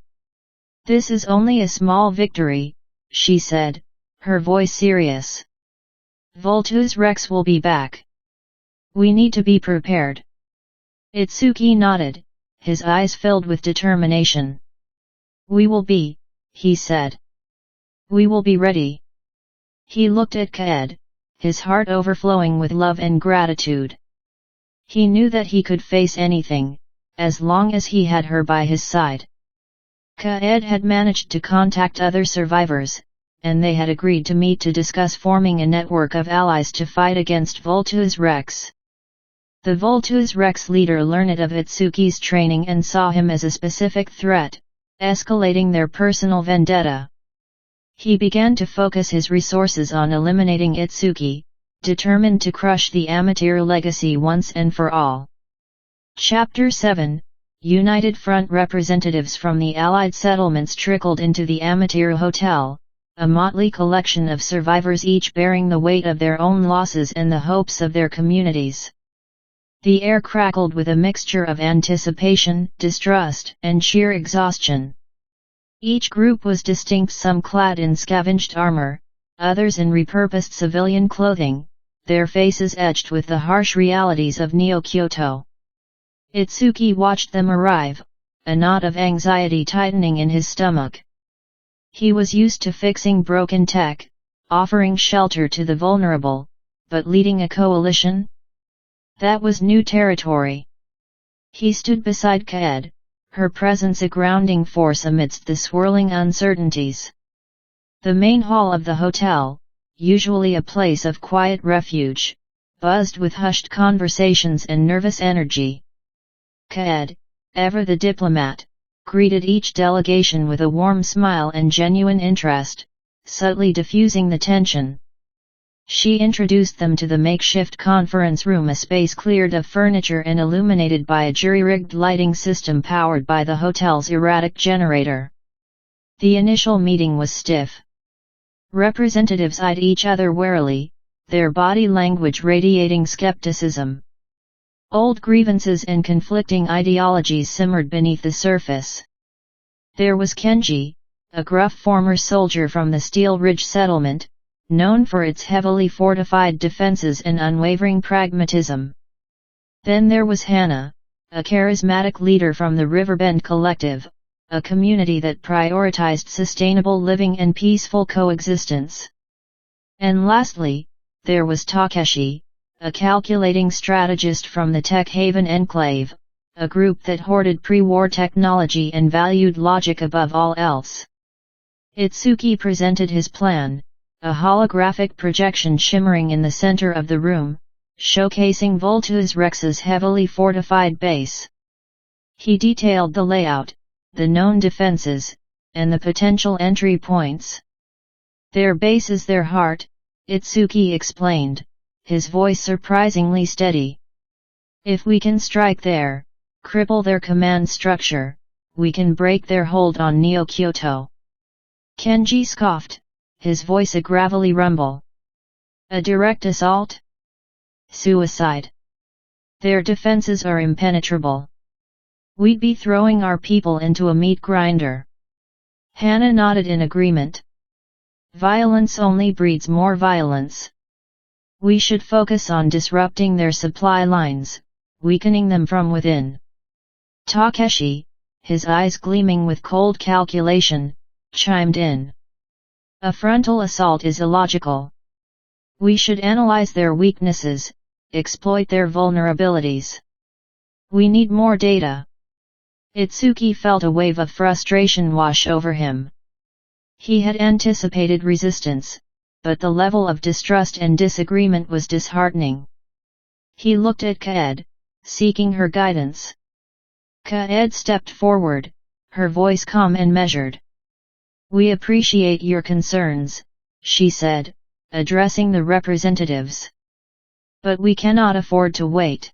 "This is only a small victory," she said, her voice serious. "Vultus Rex will be back. We need to be prepared." Itsuki nodded, his eyes filled with determination. "We will be," he said. "We will be ready." He looked at Kaed, his heart overflowing with love and gratitude. He knew that he could face anything, as long as he had her by his side. Kaed had managed to contact other survivors, and they had agreed to meet to discuss forming a network of allies to fight against Vultus Rex. The Vultus Rex leader learned of Itsuki's training and saw him as a specific threat, escalating their personal vendetta. He began to focus his resources on eliminating Itsuki, determined to crush the Amaterasu legacy once and for all. Chapter 7 United Front representatives from the Allied settlements trickled into the Amaterasu Hotel, a motley collection of survivors each bearing the weight of their own losses and the hopes of their communities. The air crackled with a mixture of anticipation, distrust, and sheer exhaustion. Each group was distinct, some clad in scavenged armor, others in repurposed civilian clothing, their faces etched with the harsh realities of Neo-Kyoto. Itsuki watched them arrive, a knot of anxiety tightening in his stomach. He was used to fixing broken tech, offering shelter to the vulnerable, but leading a coalition? That was new territory. He stood beside Kaed, her presence a grounding force amidst the swirling uncertainties. The main hall of the hotel, usually a place of quiet refuge, buzzed with hushed conversations and nervous energy. Kaed, ever the diplomat, greeted each delegation with a warm smile and genuine interest, subtly diffusing the tension. She introduced them to the makeshift conference room, a space cleared of furniture and illuminated by a jury-rigged lighting system powered by the hotel's erratic generator. The initial meeting was stiff. Representatives eyed each other warily, their body language radiating skepticism. Old grievances and conflicting ideologies simmered beneath the surface. There was Kenji, a gruff former soldier from the Steel Ridge settlement, known for its heavily fortified defenses and unwavering pragmatism. Then there was Hana, a charismatic leader from the Riverbend Collective, a community that prioritized sustainable living and peaceful coexistence. And lastly, there was Takeshi, a calculating strategist from the Tech Haven Enclave, a group that hoarded pre-war technology and valued logic above all else. Itsuki presented his plan, a holographic projection shimmering in the center of the room, showcasing Vultus Rex's heavily fortified base. He detailed the layout, the known defenses, and the potential entry points. "Their base is their heart," Itsuki explained, his voice surprisingly steady. "If we can strike there, cripple their command structure, we can break their hold on Neo-Kyoto." Kenji scoffed, his voice a gravelly rumble. "A direct assault? Suicide. Their defenses are impenetrable. We'd be throwing our people into a meat grinder." Hana nodded in agreement. "Violence only breeds more violence. We should focus on disrupting their supply lines, weakening them from within." Takeshi, his eyes gleaming with cold calculation, chimed in. "A frontal assault is illogical. We should analyze their weaknesses, exploit their vulnerabilities. We need more data." Itsuki felt a wave of frustration wash over him. He had anticipated resistance, but the level of distrust and disagreement was disheartening. He looked at Kaed, seeking her guidance. Kaed stepped forward, her voice calm and measured. "We appreciate your concerns," she said, addressing the representatives. "But we cannot afford to wait.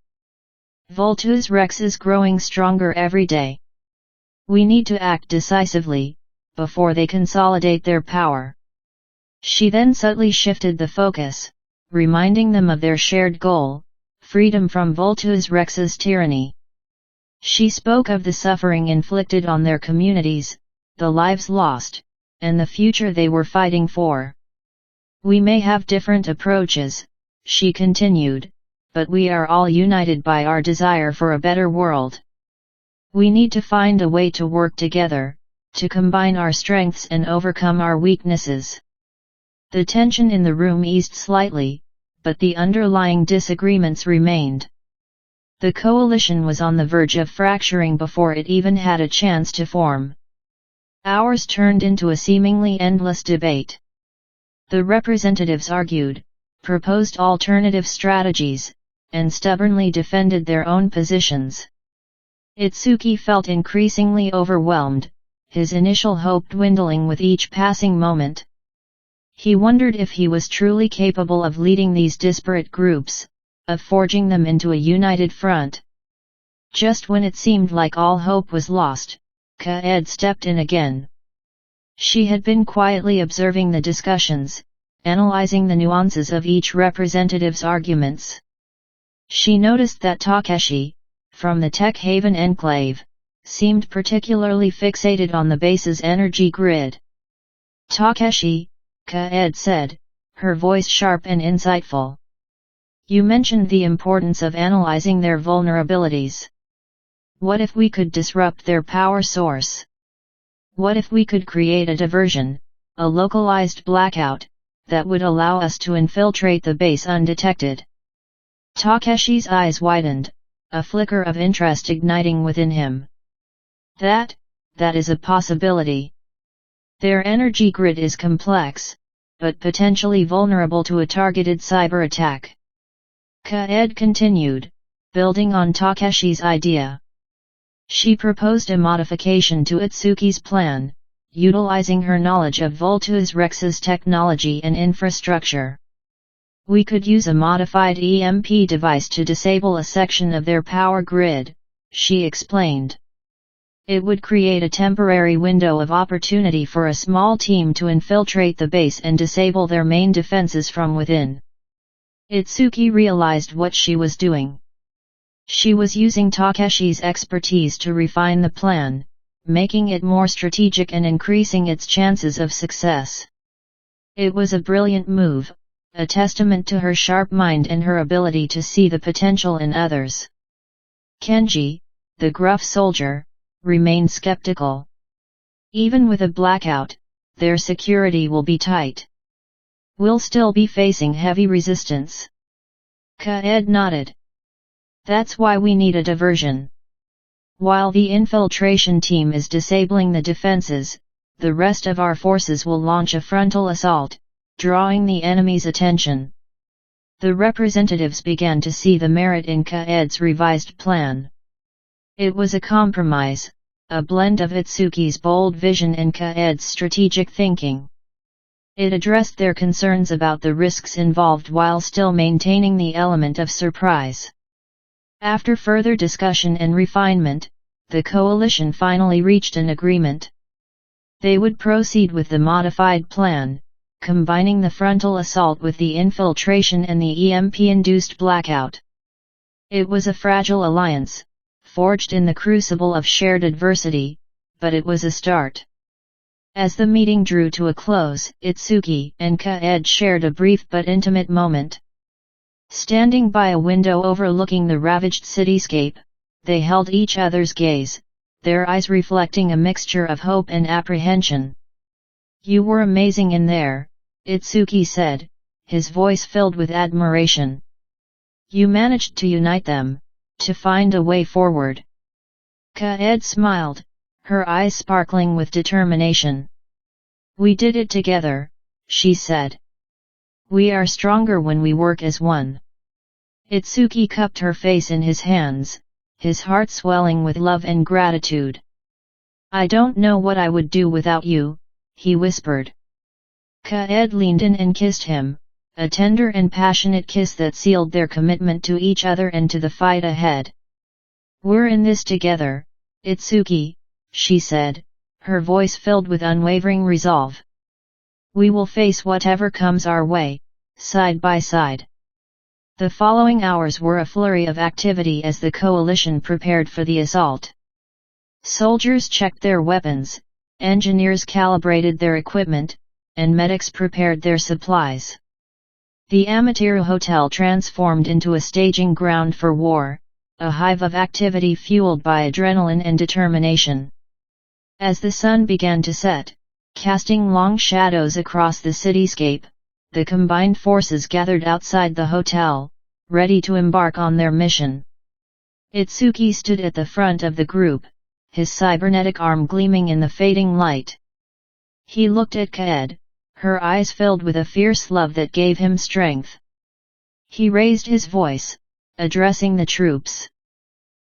Vultus Rex is growing stronger every day. We need to act decisively, before they consolidate their power." She then subtly shifted the focus, reminding them of their shared goal, freedom from Vultus Rex's tyranny. She spoke of the suffering inflicted on their communities, the lives lost, and the future they were fighting for. "We may have different approaches," she continued, "but we are all united by our desire for a better world. We need to find a way to work together, to combine our strengths and overcome our weaknesses." The tension in the room eased slightly, but the underlying disagreements remained. The coalition was on the verge of fracturing before it even had a chance to form. Hours turned into a seemingly endless debate. The representatives argued, proposed alternative strategies, and stubbornly defended their own positions. Itsuki felt increasingly overwhelmed, his initial hope dwindling with each passing moment. He wondered if he was truly capable of leading these disparate groups, of forging them into a united front. Just when it seemed like all hope was lost, Kaed stepped in again. She had been quietly observing the discussions, analyzing the nuances of each representative's arguments. She noticed that Takeshi, from the Tech Haven Enclave, seemed particularly fixated on the base's energy grid. "Takeshi," Kaed said, her voice sharp and insightful. "You mentioned the importance of analyzing their vulnerabilities. What if we could disrupt their power source? What if we could create a diversion, a localized blackout, that would allow us to infiltrate the base undetected?" Takeshi's eyes widened, a flicker of interest igniting within him. That is a possibility. Their energy grid is complex, but potentially vulnerable to a targeted cyber attack. Kaed continued, building on Takeshi's idea. She proposed a modification to Itsuki's plan, utilizing her knowledge of Vultus Rex's technology and infrastructure. "We could use a modified EMP device to disable a section of their power grid," she explained. "It would create a temporary window of opportunity for a small team to infiltrate the base and disable their main defenses from within." Itsuki realized what she was doing. She was using Takeshi's expertise to refine the plan, making it more strategic and increasing its chances of success. It was a brilliant move, a testament to her sharp mind and her ability to see the potential in others. Kenji, the gruff soldier, remained skeptical. "Even with a blackout, their security will be tight. We'll still be facing heavy resistance." Kaed nodded. "That's why we need a diversion. While the infiltration team is disabling the defenses, the rest of our forces will launch a frontal assault, drawing the enemy's attention." The representatives began to see the merit in Kaed's revised plan. It was a compromise, a blend of Itsuki's bold vision and Kaed's strategic thinking. It addressed their concerns about the risks involved while still maintaining the element of surprise. After further discussion and refinement, the coalition finally reached an agreement. They would proceed with the modified plan, combining the frontal assault with the infiltration and the EMP-induced blackout. It was a fragile alliance, forged in the crucible of shared adversity, but it was a start. As the meeting drew to a close, Itsuki and Kaed shared a brief but intimate moment. Standing by a window overlooking the ravaged cityscape, they held each other's gaze, their eyes reflecting a mixture of hope and apprehension. "You were amazing in there," Itsuki said, his voice filled with admiration. "You managed to unite them, to find a way forward." Kaed smiled, her eyes sparkling with determination. "We did it together," she said. We are stronger when we work as one. Itsuki cupped her face in his hands, his heart swelling with love and gratitude. I don't know what I would do without you, he whispered. Kaed leaned in and kissed him, a tender and passionate kiss that sealed their commitment to each other and to the fight ahead. We're in this together, Itsuki, she said, her voice filled with unwavering resolve. We will face whatever comes our way, side by side. The following hours were a flurry of activity as the coalition prepared for the assault. Soldiers checked their weapons, engineers calibrated their equipment, and medics prepared their supplies. The Amaterasu Hotel transformed into a staging ground for war, a hive of activity fueled by adrenaline and determination. As the sun began to set, casting long shadows across the cityscape, the combined forces gathered outside the hotel, ready to embark on their mission. Itsuki stood at the front of the group, his cybernetic arm gleaming in the fading light. He looked at Kaed, her eyes filled with a fierce love that gave him strength. He raised his voice, addressing the troops.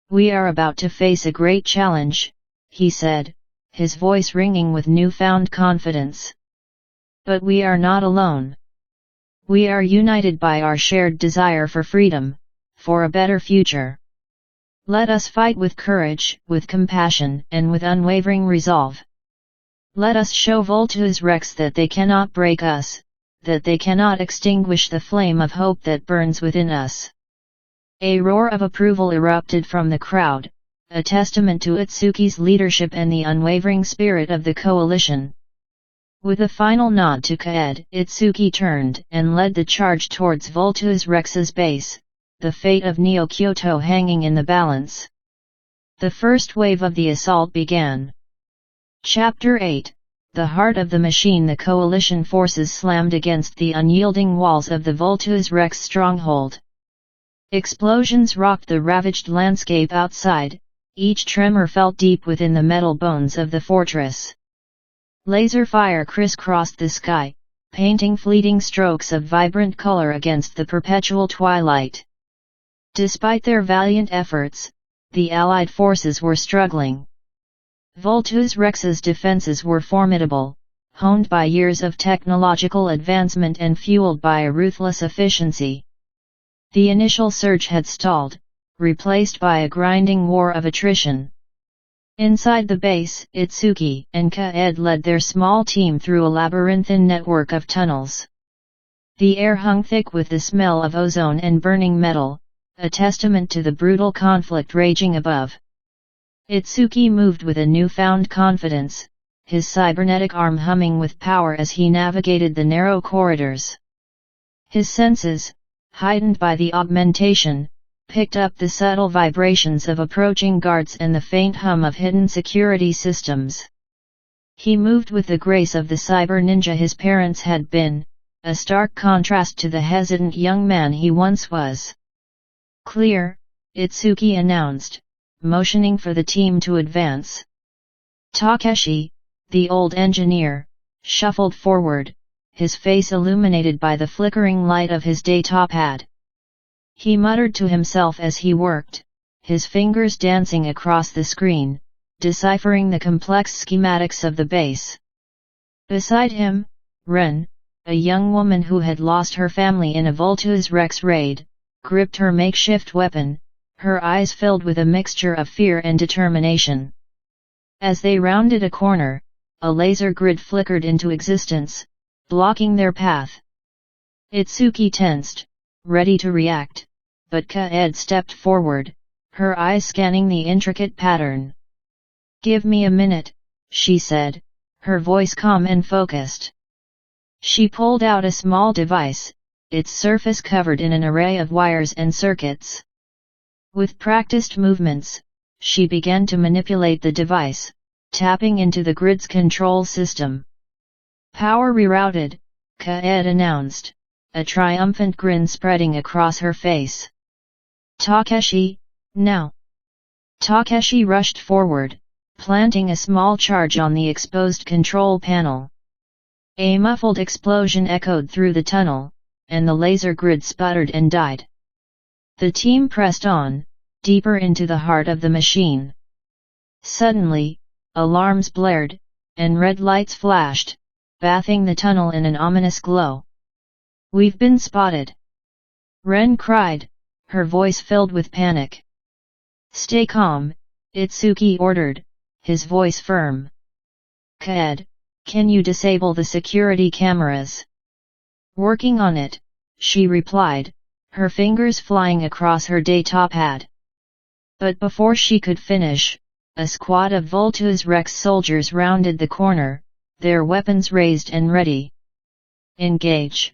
We are about to face a great challenge, he said, his voice ringing with newfound confidence. But we are not alone. We are united by our shared desire for freedom, for a better future. Let us fight with courage, with compassion, and with unwavering resolve. Let us show Voltus Rex that they cannot break us, that they cannot extinguish the flame of hope that burns within us. A roar of approval erupted from the crowd, a testament to Itsuki's leadership and the unwavering spirit of the coalition. With a final nod to Kaed, Itsuki turned and led the charge towards Voltus Rex's base, the fate of Neo Kyoto hanging in the balance. The first wave of the assault began. Chapter 8, The Heart of the Machine. The coalition forces slammed against the unyielding walls of the Voltus Rex stronghold. Explosions rocked the ravaged landscape outside, each tremor felt deep within the metal bones of the fortress. Laser fire crisscrossed the sky, painting fleeting strokes of vibrant color against the perpetual twilight. Despite their valiant efforts, the Allied forces were struggling. Voltus Rex's defenses were formidable, honed by years of technological advancement and fueled by a ruthless efficiency. The initial surge had stalled, replaced by a grinding war of attrition. Inside the base, Itsuki and Kaed led their small team through a labyrinthine network of tunnels. The air hung thick with the smell of ozone and burning metal, a testament to the brutal conflict raging above. Itsuki moved with a newfound confidence, his cybernetic arm humming with power as he navigated the narrow corridors. His senses, heightened by the augmentation, picked up the subtle vibrations of approaching guards and the faint hum of hidden security systems. He moved with the grace of the cyber ninja his parents had been, a stark contrast to the hesitant young man he once was. Clear, Itsuki announced, motioning for the team to advance. Takeshi, the old engineer, shuffled forward, his face illuminated by the flickering light of his data pad. He muttered to himself as he worked, his fingers dancing across the screen, deciphering the complex schematics of the base. Beside him, Ren, a young woman who had lost her family in a Voltus Rex raid, gripped her makeshift weapon, her eyes filled with a mixture of fear and determination. As they rounded a corner, a laser grid flickered into existence, blocking their path. Itsuki tensed, ready to react, but Kaed stepped forward, her eyes scanning the intricate pattern. "Give me a minute," she said, her voice calm and focused. She pulled out a small device, its surface covered in an array of wires and circuits. With practiced movements, she began to manipulate the device, tapping into the grid's control system. "Power rerouted," Kaed announced, a triumphant grin spreading across her face. "Takeshi, now!" Takeshi rushed forward, planting a small charge on the exposed control panel. A muffled explosion echoed through the tunnel, and the laser grid sputtered and died. The team pressed on, deeper into the heart of the machine. Suddenly, alarms blared, and red lights flashed, bathing the tunnel in an ominous glow. "We've been spotted!" Ren cried, her voice filled with panic. "Stay calm," Itsuki ordered, his voice firm. "Kaed, can you disable the security cameras?" "Working on it," she replied, her fingers flying across her data pad. But before she could finish, a squad of Vultus Rex soldiers rounded the corner, their weapons raised and ready. "Engage!"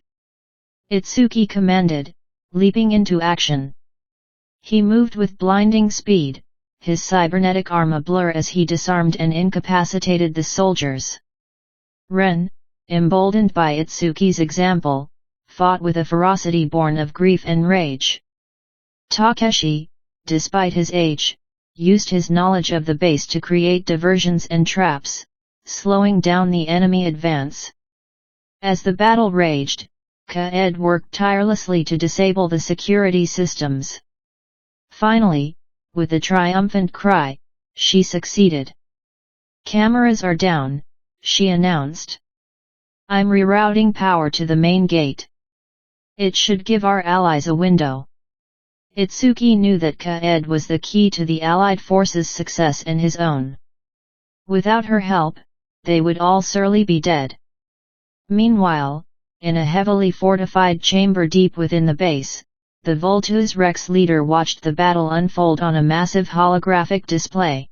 Itsuki commanded, leaping into action. He moved with blinding speed, his cybernetic arm a blur as he disarmed and incapacitated the soldiers. Ren, emboldened by Itsuki's example, fought with a ferocity born of grief and rage. Takeshi, despite his age, used his knowledge of the base to create diversions and traps, slowing down the enemy advance. As the battle raged, Kaed worked tirelessly to disable the security systems. Finally, with a triumphant cry, she succeeded. "Cameras are down," she announced. "I'm rerouting power to the main gate. It should give our allies a window." Itsuki knew that Kaed was the key to the Allied forces' success and his own. Without her help, they would all surely be dead. Meanwhile, in a heavily fortified chamber deep within the base, the Vultus Rex leader watched the battle unfold on a massive holographic display.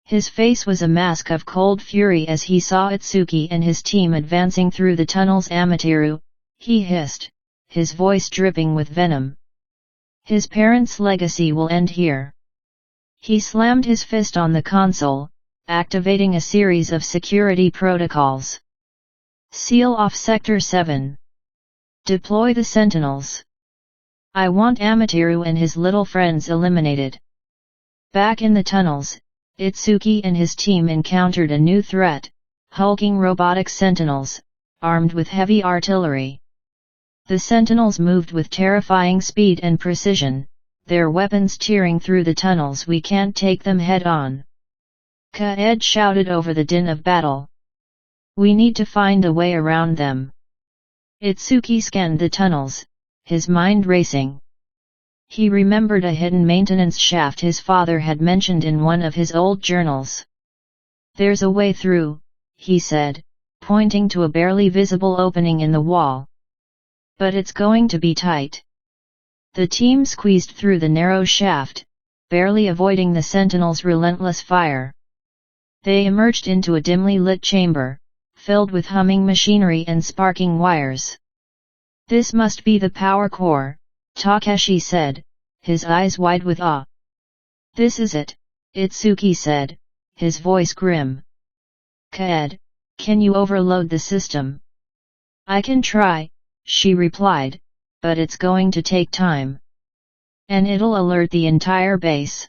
His face was a mask of cold fury as he saw Itsuki and his team advancing through the tunnels. "Amaterasu," he hissed, his voice dripping with venom. "His parents' legacy will end here." He slammed his fist on the console, activating a series of security protocols. "Seal off Sector 7. Deploy the Sentinels. I want Amaterasu and his little friends eliminated." Back in the tunnels, Itsuki and his team encountered a new threat, hulking robotic sentinels, armed with heavy artillery. The sentinels moved with terrifying speed and precision, their weapons tearing through the tunnels. "We can't take them head-on," Kaed shouted over the din of battle. "We need to find a way around them." Itsuki scanned the tunnels, his mind racing. He remembered a hidden maintenance shaft his father had mentioned in one of his old journals. "There's a way through," he said, pointing to a barely visible opening in the wall. "But it's going to be tight." The team squeezed through the narrow shaft, barely avoiding the sentinels' relentless fire. They emerged into a dimly lit chamber, filled with humming machinery and sparking wires. "This must be the power core," Takeshi said, his eyes wide with awe. "This is it," Itsuki said, his voice grim. "Kaed, can you overload the system?" "I can try," she replied, "but it's going to take time. And it'll alert the entire base."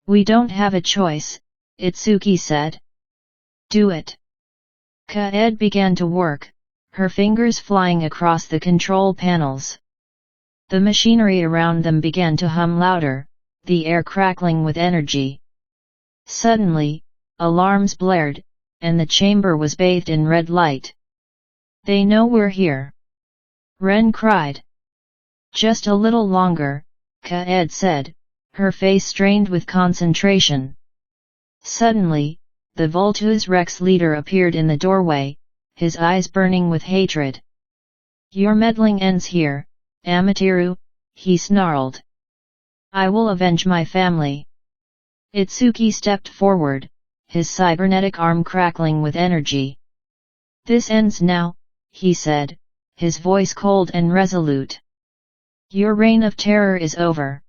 "We don't have a choice," Itsuki said. "Do it." Kaed began to work, her fingers flying across the control panels. The machinery around them began to hum louder, the air crackling with energy. Suddenly, alarms blared, and the chamber was bathed in red light. "They know we're here!" Ren cried. "Just a little longer," Kaed said, her face strained with concentration. Suddenly, the Vultus Rex leader appeared in the doorway, his eyes burning with hatred. "Your meddling ends here, Amaterasu," he snarled. "I will avenge my family." Itsuki stepped forward, his cybernetic arm crackling with energy. "This ends now," he said, his voice cold and resolute. "Your reign of terror is over."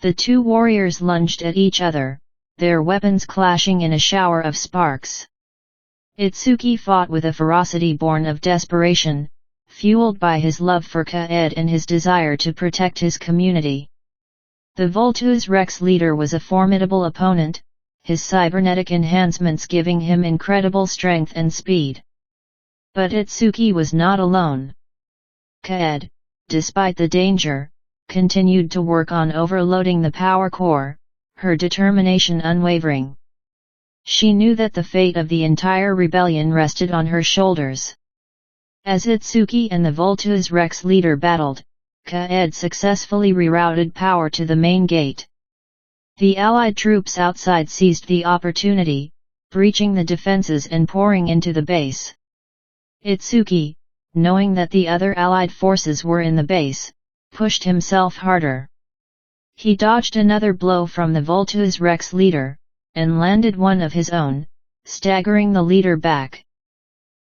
The two warriors lunged at each other, their weapons clashing in a shower of sparks. Itsuki fought with a ferocity born of desperation, fueled by his love for Kaed and his desire to protect his community. The Vultus Rex leader was a formidable opponent, his cybernetic enhancements giving him incredible strength and speed. But Itsuki was not alone. Kaed, despite the danger, continued to work on overloading the power core, her determination unwavering. She knew that the fate of the entire rebellion rested on her shoulders. As Itsuki and the Voltus Rex leader battled, Kaed successfully rerouted power to the main gate. The Allied troops outside seized the opportunity, breaching the defenses and pouring into the base. Itsuki, knowing that the other Allied forces were in the base, pushed himself harder. He dodged another blow from the Voltus Rex leader, and landed one of his own, staggering the leader back.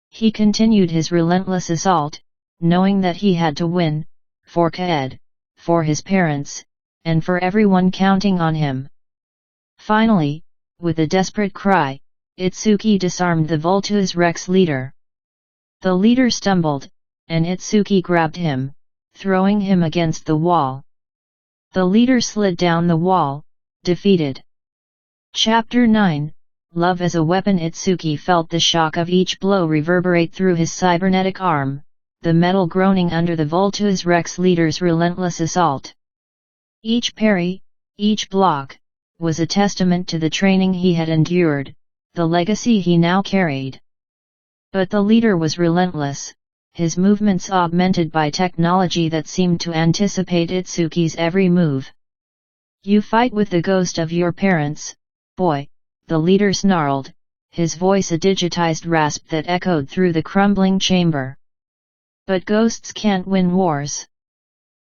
He continued his relentless assault, knowing that he had to win, for Kaed, for his parents, and for everyone counting on him. Finally, with a desperate cry, Itsuki disarmed the Voltus Rex leader. The leader stumbled, and Itsuki grabbed him, throwing him against the wall. The leader slid down the wall, defeated. Chapter 9, Love as a Weapon. Itsuki felt the shock of each blow reverberate through his cybernetic arm, the metal groaning under the Voltus Rex leader's relentless assault. Each parry, each block, was a testament to the training he had endured, the legacy he now carried. But the leader was relentless, his movements augmented by technology that seemed to anticipate Itsuki's every move. "You fight with the ghost of your parents, boy," the leader snarled, his voice a digitized rasp that echoed through the crumbling chamber. "But ghosts can't win wars.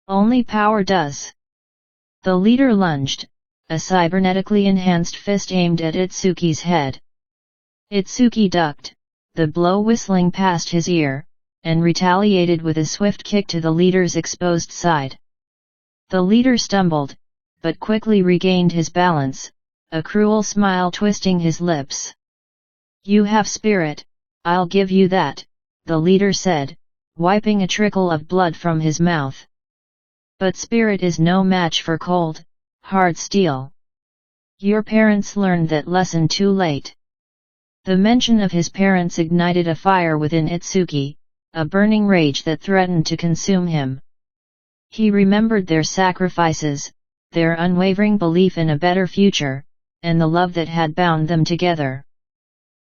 Only power does." The leader lunged, a cybernetically enhanced fist aimed at Itsuki's head. Itsuki ducked, the blow whistling past his ear, and retaliated with a swift kick to the leader's exposed side. The leader stumbled, but quickly regained his balance, a cruel smile twisting his lips. "You have spirit, I'll give you that," the leader said, wiping a trickle of blood from his mouth. "But spirit is no match for cold, hard steel. Your parents learned that lesson too late." The mention of his parents ignited a fire within Itsuki, a burning rage that threatened to consume him. He remembered their sacrifices, their unwavering belief in a better future, and the love that had bound them together.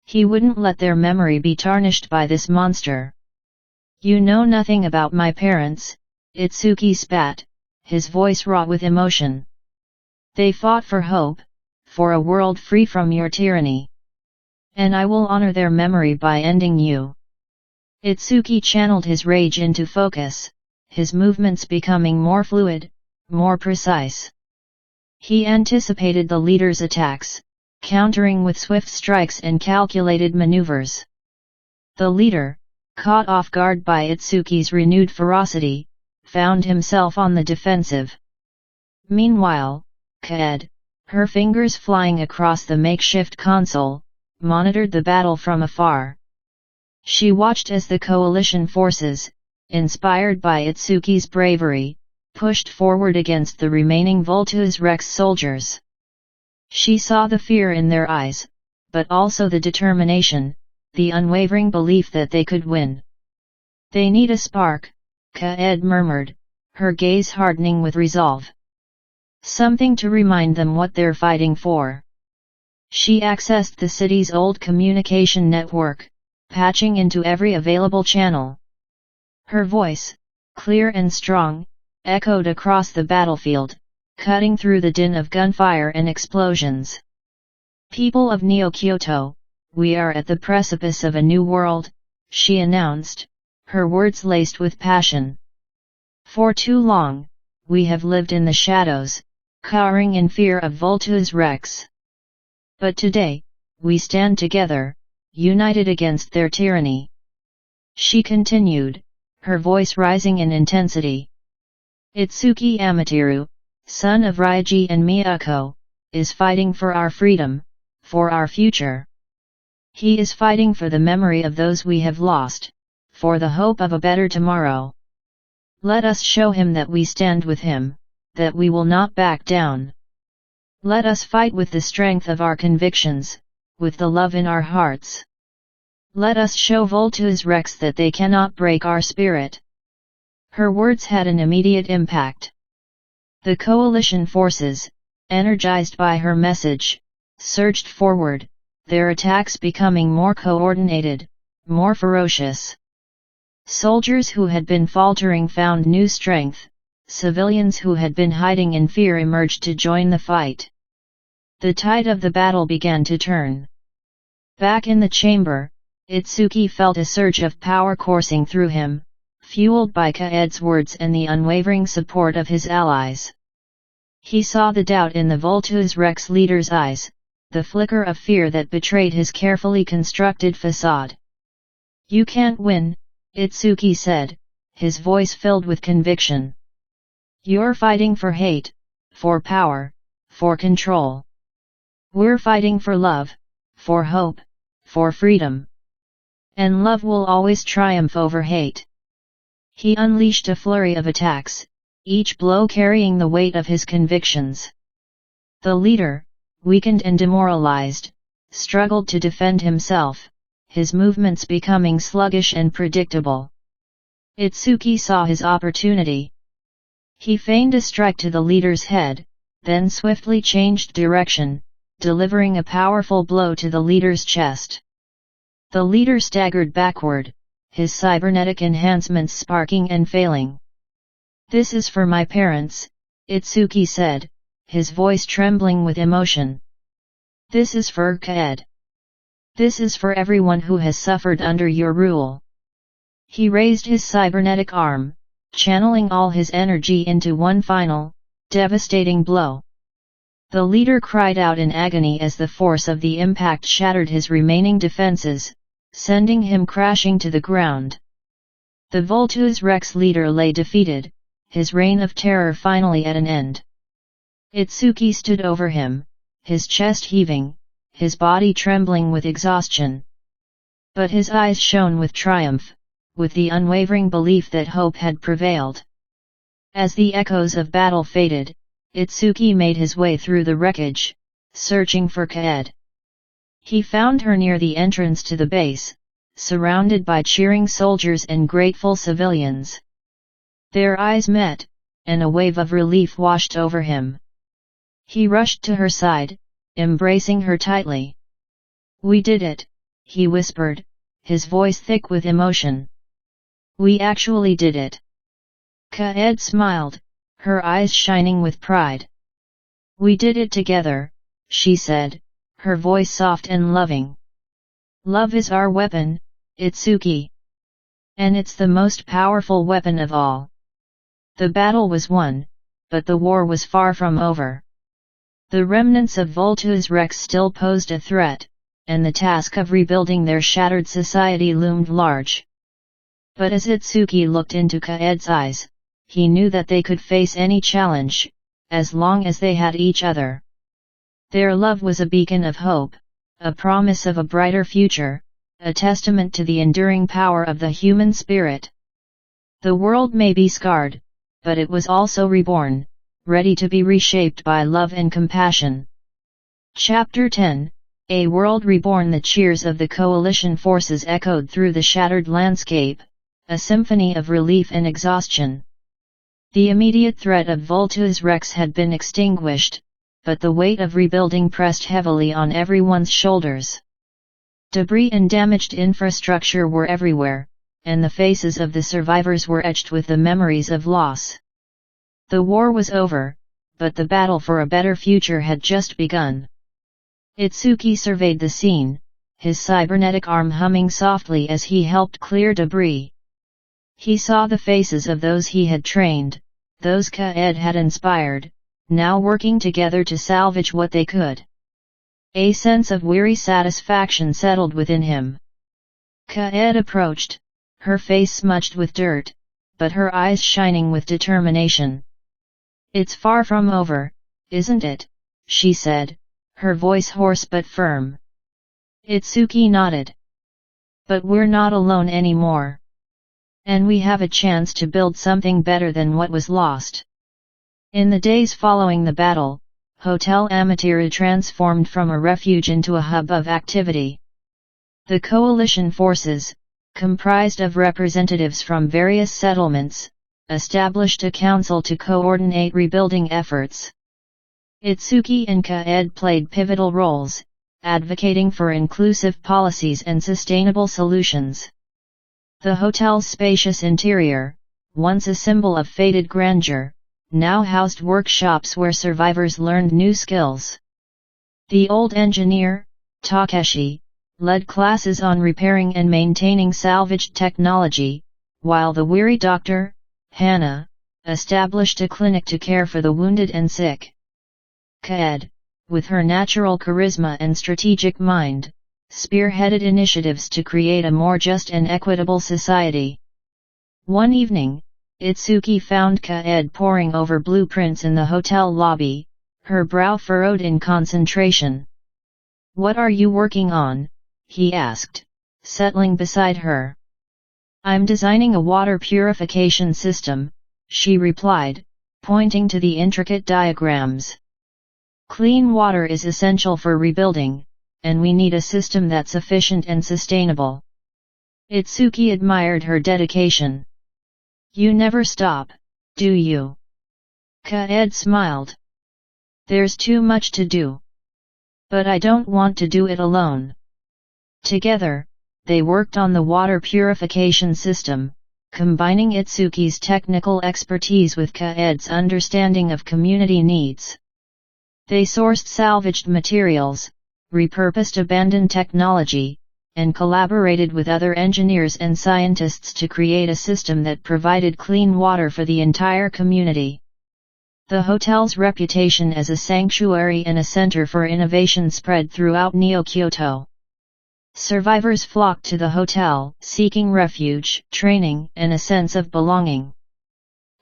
He wouldn't let their memory be tarnished by this monster. "You know nothing about my parents," Itsuki spat, his voice raw with emotion. "They fought for hope, for a world free from your tyranny. And I will honor their memory by ending you." Itsuki channeled his rage into focus, his movements becoming more fluid, more precise. He anticipated the leader's attacks, countering with swift strikes and calculated maneuvers. The leader, caught off guard by Itsuki's renewed ferocity, found himself on the defensive. Meanwhile, Kaed, her fingers flying across the makeshift console, monitored the battle from afar. She watched as the coalition forces, inspired by Itsuki's bravery, pushed forward against the remaining Voltus Rex soldiers. She saw the fear in their eyes, but also the determination, the unwavering belief that they could win. "They need a spark," Kaed murmured, her gaze hardening with resolve. "Something to remind them what they're fighting for." She accessed the city's old communication network, patching into every available channel. Her voice, clear and strong, echoed across the battlefield, cutting through the din of gunfire and explosions. "People of Neo-Kyoto, we are at the precipice of a new world," she announced, her words laced with passion. "For too long, we have lived in the shadows, cowering in fear of Voltus Rex. But today, we stand together, united against their tyranny." She continued, her voice rising in intensity. "Itsuki Amaterasu, son of Ryuji and Miyako, is fighting for our freedom, for our future. He is fighting for the memory of those we have lost, for the hope of a better tomorrow. Let us show him that we stand with him, that we will not back down. Let us fight with the strength of our convictions, with the love in our hearts. Let us show Voltus Rex that they cannot break our spirit." Her words had an immediate impact. The coalition forces, energized by her message, surged forward, their attacks becoming more coordinated, more ferocious. Soldiers who had been faltering found new strength, civilians who had been hiding in fear emerged to join the fight. The tide of the battle began to turn. Back in the chamber, Itsuki felt a surge of power coursing through him, fueled by Kaed's words and the unwavering support of his allies. He saw the doubt in the Vultus Rex leader's eyes, the flicker of fear that betrayed his carefully constructed facade. "You can't win," Itsuki said, his voice filled with conviction. "You're fighting for hate, for power, for control. We're fighting for love, for hope, for freedom. And love will always triumph over hate." He unleashed a flurry of attacks, each blow carrying the weight of his convictions. The leader, weakened and demoralized, struggled to defend himself, his movements becoming sluggish and predictable. Itsuki saw his opportunity. He feigned a strike to the leader's head, then swiftly changed direction, delivering a powerful blow to the leader's chest. The leader staggered backward, his cybernetic enhancements sparking and failing. "This is for my parents," Itsuki said, his voice trembling with emotion. "This is for Kaed. This is for everyone who has suffered under your rule." He raised his cybernetic arm, channeling all his energy into one final, devastating blow. The leader cried out in agony as the force of the impact shattered his remaining defenses, sending him crashing to the ground. The Vultus Rex leader lay defeated, his reign of terror finally at an end. Itsuki stood over him, his chest heaving, his body trembling with exhaustion. But his eyes shone with triumph, with the unwavering belief that hope had prevailed. As the echoes of battle faded, Itsuki made his way through the wreckage, searching for Kaed. He found her near the entrance to the base, surrounded by cheering soldiers and grateful civilians. Their eyes met, and a wave of relief washed over him. He rushed to her side, embracing her tightly. "We did it," he whispered, his voice thick with emotion. "We actually did it." Kaed smiled, her eyes shining with pride. "We did it together," she said, her voice soft and loving. "Love is our weapon, Itsuki. And it's the most powerful weapon of all." The battle was won, but the war was far from over. The remnants of Vultus Rex still posed a threat, and the task of rebuilding their shattered society loomed large. But as Itsuki looked into Kaed's eyes, he knew that they could face any challenge, as long as they had each other. Their love was a beacon of hope, a promise of a brighter future, a testament to the enduring power of the human spirit. The world may be scarred, but it was also reborn, ready to be reshaped by love and compassion. Chapter 10, A World Reborn. The cheers of the coalition forces echoed through the shattered landscape, a symphony of relief and exhaustion. The immediate threat of Vultus Rex had been extinguished, but the weight of rebuilding pressed heavily on everyone's shoulders. Debris and damaged infrastructure were everywhere, and the faces of the survivors were etched with the memories of loss. The war was over, but the battle for a better future had just begun. Itsuki surveyed the scene, his cybernetic arm humming softly as he helped clear debris. He saw the faces of those he had trained, those Kaed had inspired, now working together to salvage what they could. A sense of weary satisfaction settled within him. Kaed approached, her face smudged with dirt, but her eyes shining with determination. "It's far from over, isn't it?" she said, her voice hoarse but firm. Itsuki nodded. "But we're not alone anymore. And we have a chance to build something better than what was lost." In the days following the battle, Hotel Amaterasu transformed from a refuge into a hub of activity. The coalition forces, comprised of representatives from various settlements, established a council to coordinate rebuilding efforts. Itsuki and Kaed played pivotal roles, advocating for inclusive policies and sustainable solutions. The hotel's spacious interior, once a symbol of faded grandeur, now housed workshops where survivors learned new skills. The old engineer, Takeshi, led classes on repairing and maintaining salvaged technology, while the weary doctor, Hana, established a clinic to care for the wounded and sick. Kaed, with her natural charisma and strategic mind, spearheaded initiatives to create a more just and equitable society. One evening, Itsuki found Kaed poring over blueprints in the hotel lobby, her brow furrowed in concentration. "What are you working on?" he asked, settling beside her. "I'm designing a water purification system," she replied, pointing to the intricate diagrams. "Clean water is essential for rebuilding, and we need a system that's efficient and sustainable." Itsuki admired her dedication. "You never stop, do you?" Kaed smiled. "There's too much to do. But I don't want to do it alone." Together, they worked on the water purification system, combining Itsuki's technical expertise with Kaed's understanding of community needs. They sourced salvaged materials, repurposed abandoned technology, and collaborated with other engineers and scientists to create a system that provided clean water for the entire community. The hotel's reputation as a sanctuary and a center for innovation spread throughout Neo-Kyoto. Survivors flocked to the hotel, seeking refuge, training, and a sense of belonging.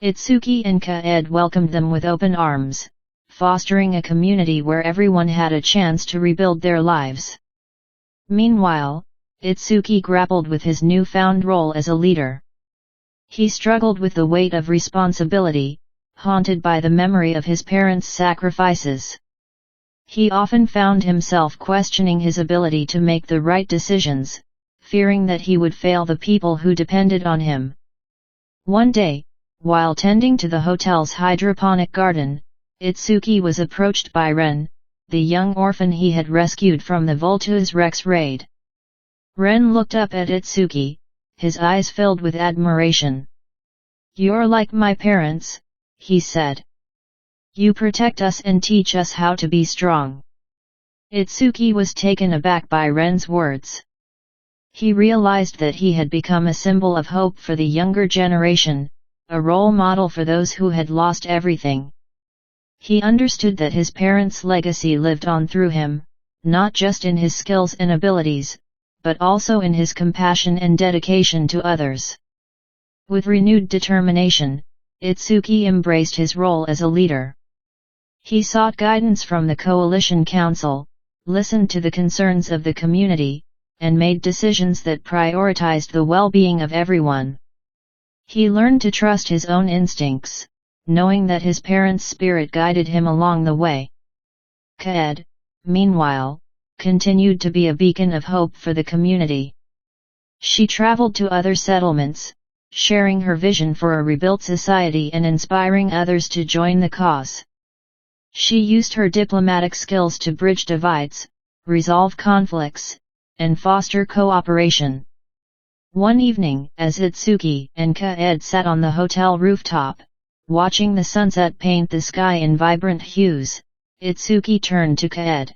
Itsuki and Kaed welcomed them with open arms, fostering a community where everyone had a chance to rebuild their lives. Meanwhile, Itsuki grappled with his newfound role as a leader. He struggled with the weight of responsibility, haunted by the memory of his parents' sacrifices. He often found himself questioning his ability to make the right decisions, fearing that he would fail the people who depended on him. One day, while tending to the hotel's hydroponic garden, Itsuki was approached by Ren, the young orphan he had rescued from the Voltus Rex raid. Ren looked up at Itsuki, his eyes filled with admiration. "You're like my parents," he said. "You protect us and teach us how to be strong." Itsuki was taken aback by Ren's words. He realized that he had become a symbol of hope for the younger generation, a role model for those who had lost everything. He understood that his parents' legacy lived on through him, not just in his skills and abilities, but also in his compassion and dedication to others. With renewed determination, Itsuki embraced his role as a leader. He sought guidance from the Coalition Council, listened to the concerns of the community, and made decisions that prioritized the well-being of everyone. He learned to trust his own instincts, knowing that his parents' spirit guided him along the way. Kaed, meanwhile, continued to be a beacon of hope for the community. She traveled to other settlements, sharing her vision for a rebuilt society and inspiring others to join the cause. She used her diplomatic skills to bridge divides, resolve conflicts, and foster cooperation. One evening, as Itsuki and Kaed sat on the hotel rooftop, watching the sunset paint the sky in vibrant hues, Itsuki turned to Kaed.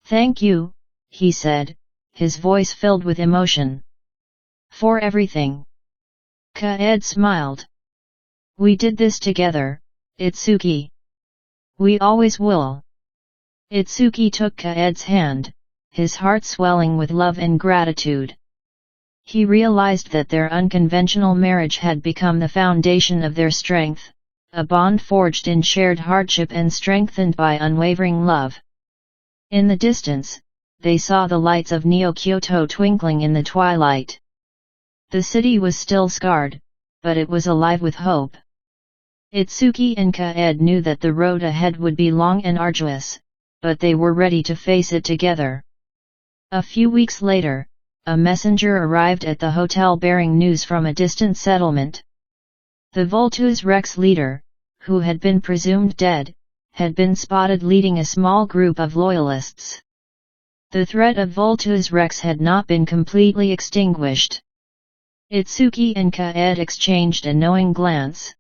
"Thank you," he said, his voice filled with emotion. "For everything." Kaed smiled. "We did this together, Itsuki. We always will." Itsuki took Kaed's hand, his heart swelling with love and gratitude. He realized that their unconventional marriage had become the foundation of their strength, a bond forged in shared hardship and strengthened by unwavering love. In the distance, they saw the lights of Neo-Kyoto twinkling in the twilight. The city was still scarred, but it was alive with hope. Itsuki and Kaed knew that the road ahead would be long and arduous, but they were ready to face it together. A few weeks later, a messenger arrived at the hotel bearing news from a distant settlement. The Vultus Rex leader, who had been presumed dead, had been spotted leading a small group of loyalists. The threat of Vultus Rex had not been completely extinguished. Itsuki and Kaed exchanged a knowing glance.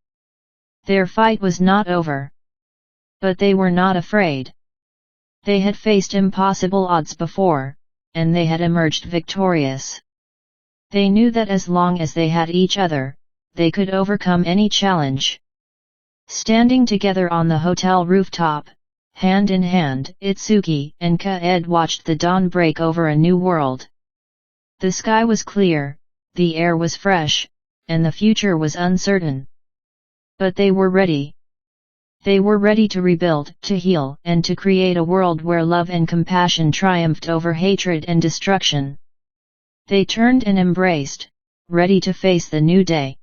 Their fight was not over. But they were not afraid. They had faced impossible odds before, and they had emerged victorious. They knew that as long as they had each other, they could overcome any challenge. Standing together on the hotel rooftop, hand in hand, Itsuki and Kaed watched the dawn break over a new world. The sky was clear, the air was fresh, and the future was uncertain. But they were ready. They were ready to rebuild, to heal, and to create a world where love and compassion triumphed over hatred and destruction. They turned and embraced, ready to face the new day.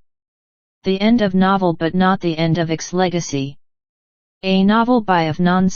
The end of novel, but not the end of its legacy. A novel by Afnaan.